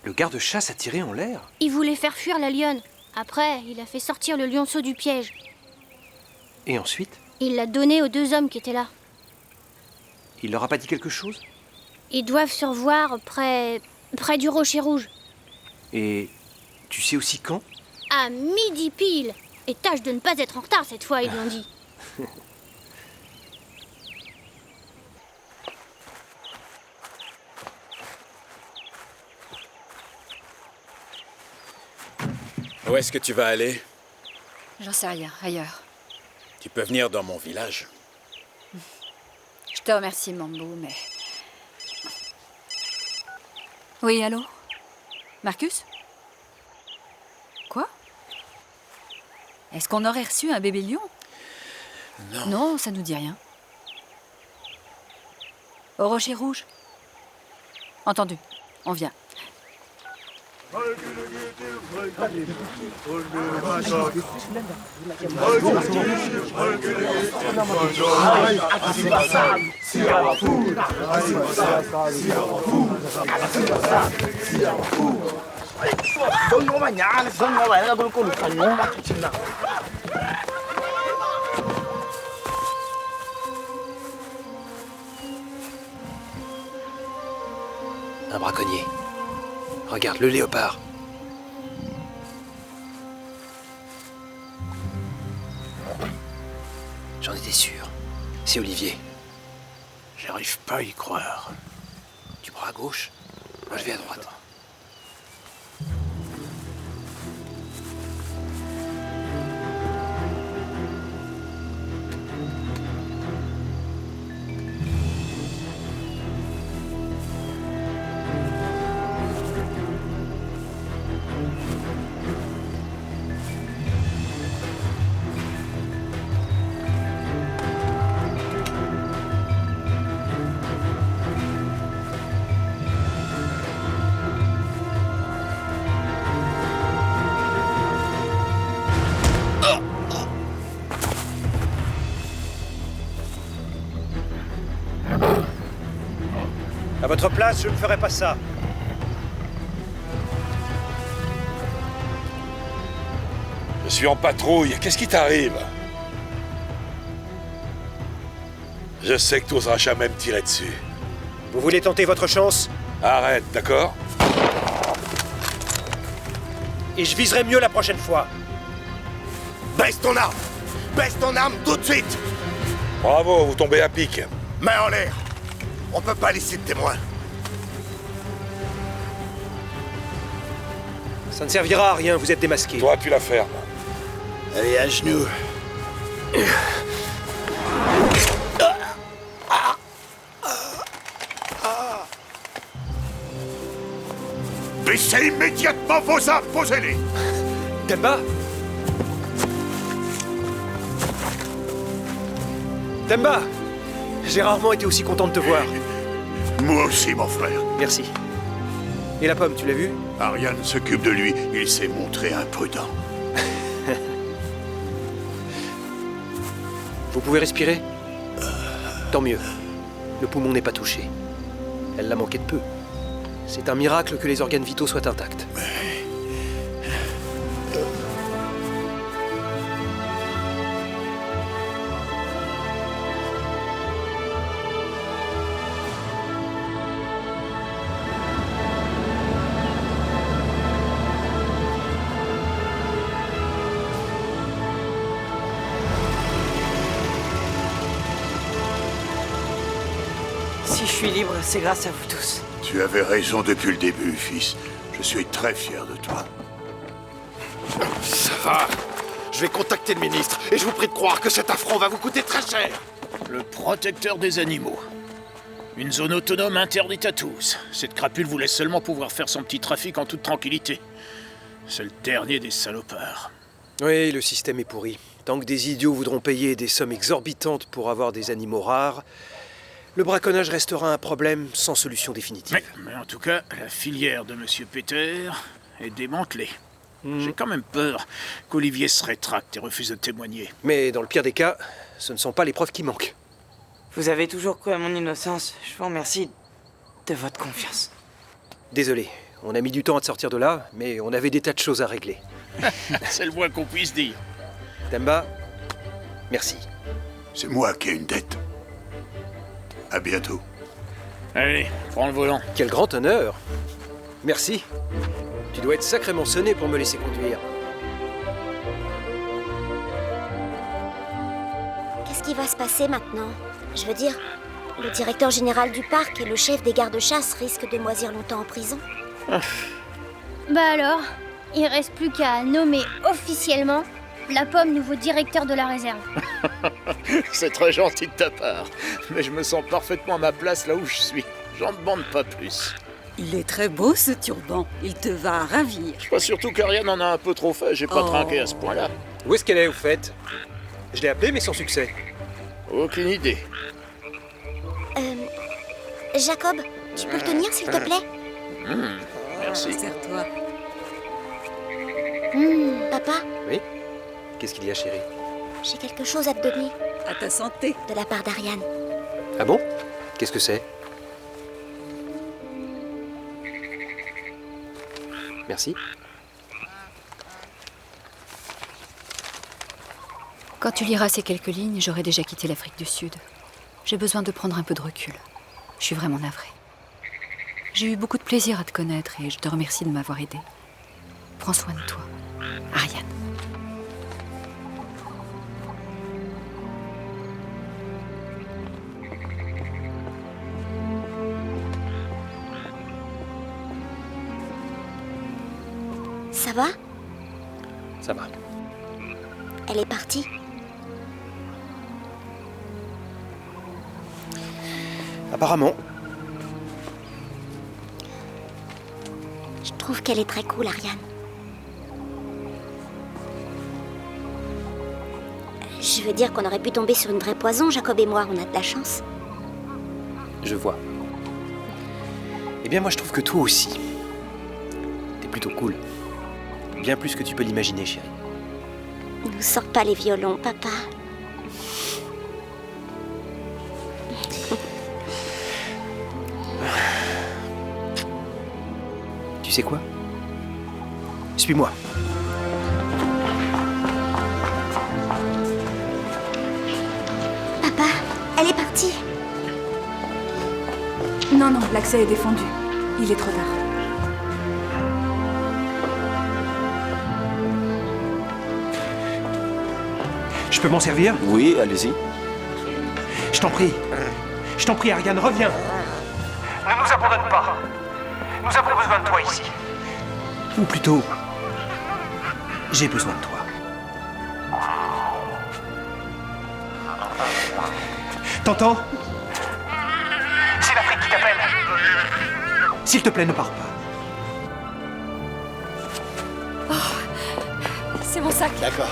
Le garde-chasse a tiré en l'air? Il voulait faire fuir la lionne. Après, il a fait sortir le lionceau du piège. Et ensuite? Il l'a donné aux deux hommes qui étaient là. Il leur a pas dit quelque chose? Ils doivent se revoir près du rocher rouge. Et tu sais aussi quand? À midi pile. Et tâche de ne pas être en retard cette fois, ils l'ont dit. Où est-ce que tu vas aller? J'en sais rien, ailleurs. Tu peux venir dans mon village. Je te remercie, Mambo, mais... Oui, allô? Marcus? Quoi? Est-ce qu'on aurait reçu un bébé lion? Non. Non, ça nous dit rien. Au rocher rouge? Entendu, on vient. Un braconnier. Regarde, le léopard. J'en étais sûr. C'est Olivier. J'arrive pas à y croire. Tu prends à gauche, moi je vais à droite. À votre place, je ne ferai pas ça. Je suis en patrouille. Qu'est-ce qui t'arrive? Je sais que tu n'oseras jamais me tirer dessus. Vous voulez tenter votre chance? Arrête, d'accord? Et je viserai mieux la prochaine fois. Baisse ton arme! Baisse ton arme tout de suite! Bravo, vous tombez à pic. Main en l'air. On peut pas laisser de témoins. Ça ne servira à rien, vous êtes démasqués. Toi, tu la fermes. Allez, à genoux. Baissez immédiatement vos armes, posez-les. Temba? Temba! J'ai rarement été aussi content de te voir. Moi aussi, mon frère. Merci. Et la pomme, tu l'as vue? Ariane s'occupe de lui. Il s'est montré imprudent. Vous pouvez respirer? Tant mieux. Le poumon n'est pas touché. Elle l'a manqué de peu. C'est un miracle que les organes vitaux soient intacts. Si je suis libre, c'est grâce à vous tous. Tu avais raison depuis le début, fils. Je suis très fier de toi. Ça va. Je vais contacter le ministre et je vous prie de croire que cet affront va vous coûter très cher. Le protecteur des animaux. Une zone autonome interdite à tous. Cette crapule voulait seulement pouvoir faire son petit trafic en toute tranquillité. C'est le dernier des salopards. Oui, le système est pourri. Tant que des idiots voudront payer des sommes exorbitantes pour avoir des animaux rares, le braconnage restera un problème sans solution définitive. Mais en tout cas, la filière de Monsieur Peter est démantelée. J'ai quand même peur qu'Olivier se rétracte et refuse de témoigner. Mais dans le pire des cas, ce ne sont pas les preuves qui manquent. Vous avez toujours cru à mon innocence. Je vous remercie de votre confiance. Désolé, on a mis du temps à te sortir de là, mais on avait des tas de choses à régler. C'est le moins qu'on puisse dire. Temba, merci. C'est moi qui ai une dette. À bientôt. Allez, prends le volant. Quel grand honneur. Merci. Tu dois être sacrément sonné pour me laisser conduire. Qu'est-ce qui va se passer maintenant? Je veux dire, le directeur général du parc et le chef des gardes-chasse risquent de moisir longtemps en prison. Bah alors, il reste plus qu'à nommer officiellement la pomme nouveau directeur de la réserve. C'est très gentil de ta part, mais je me sens parfaitement à ma place là où je suis. J'en demande pas plus. Il est très beau ce turban, il te va ravir. Je crois surtout qu'Ariane en a un peu trop fait, j'ai pas trinqué à ce point-là. Où est-ce qu'elle est, au fait? Je l'ai appelée, mais sans succès. Aucune idée. Jacob, tu peux le tenir, s'il te plaît? Merci. Serre-toi. Papa, Oui? Qu'est-ce qu'il y a, chérie? j'ai quelque chose à te donner. À ta santé. De la part d'Ariane. Ah bon? Qu'est-ce que c'est? Merci. Quand tu liras ces quelques lignes, j'aurai déjà quitté l'Afrique du Sud. J'ai besoin de prendre un peu de recul. Je suis vraiment navrée. J'ai eu beaucoup de plaisir à te connaître et je te remercie de m'avoir aidée. Prends soin de toi, Ariane. Ça va? Ça va. Elle est partie? Apparemment. Je trouve qu'elle est très cool, Ariane. Je veux dire qu'on aurait pu tomber sur une vraie poison, Jacob et moi, on a de la chance. Je vois. Eh bien, moi, je trouve que toi aussi. T'es plutôt cool. Bien plus que tu peux l'imaginer, chérie. Nous sors pas les violons, papa. Tu sais quoi? Suis-moi. Papa, elle est partie. Non, non, l'accès est défendu. Il est trop tard. Je peux m'en servir? Oui, allez-y. Je t'en prie. Je t'en prie, Ariane, reviens. Ne nous abandonne pas. Nous avons besoin de toi ici. Ou plutôt, j'ai besoin de toi. T'entends? C'est l'Afrique qui t'appelle. S'il te plaît, ne pars pas. C'est mon sac. D'accord.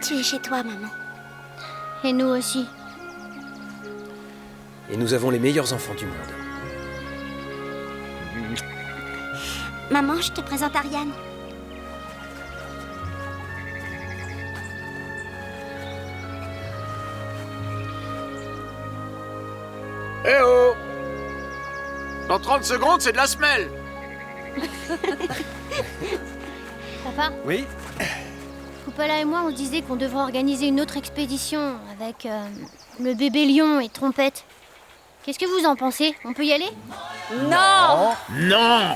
Tu es chez toi, maman. Et nous aussi. Et nous avons les meilleurs enfants du monde. Maman, je te présente Ariane. Eh oh! Dans 30 secondes, c'est de la semelle! Papa, Oui? Koupala et moi, on disait qu'on devrait organiser une autre expédition avec le bébé lion et Trompette. Qu'est-ce que vous en pensez? On peut y aller? Non! Non!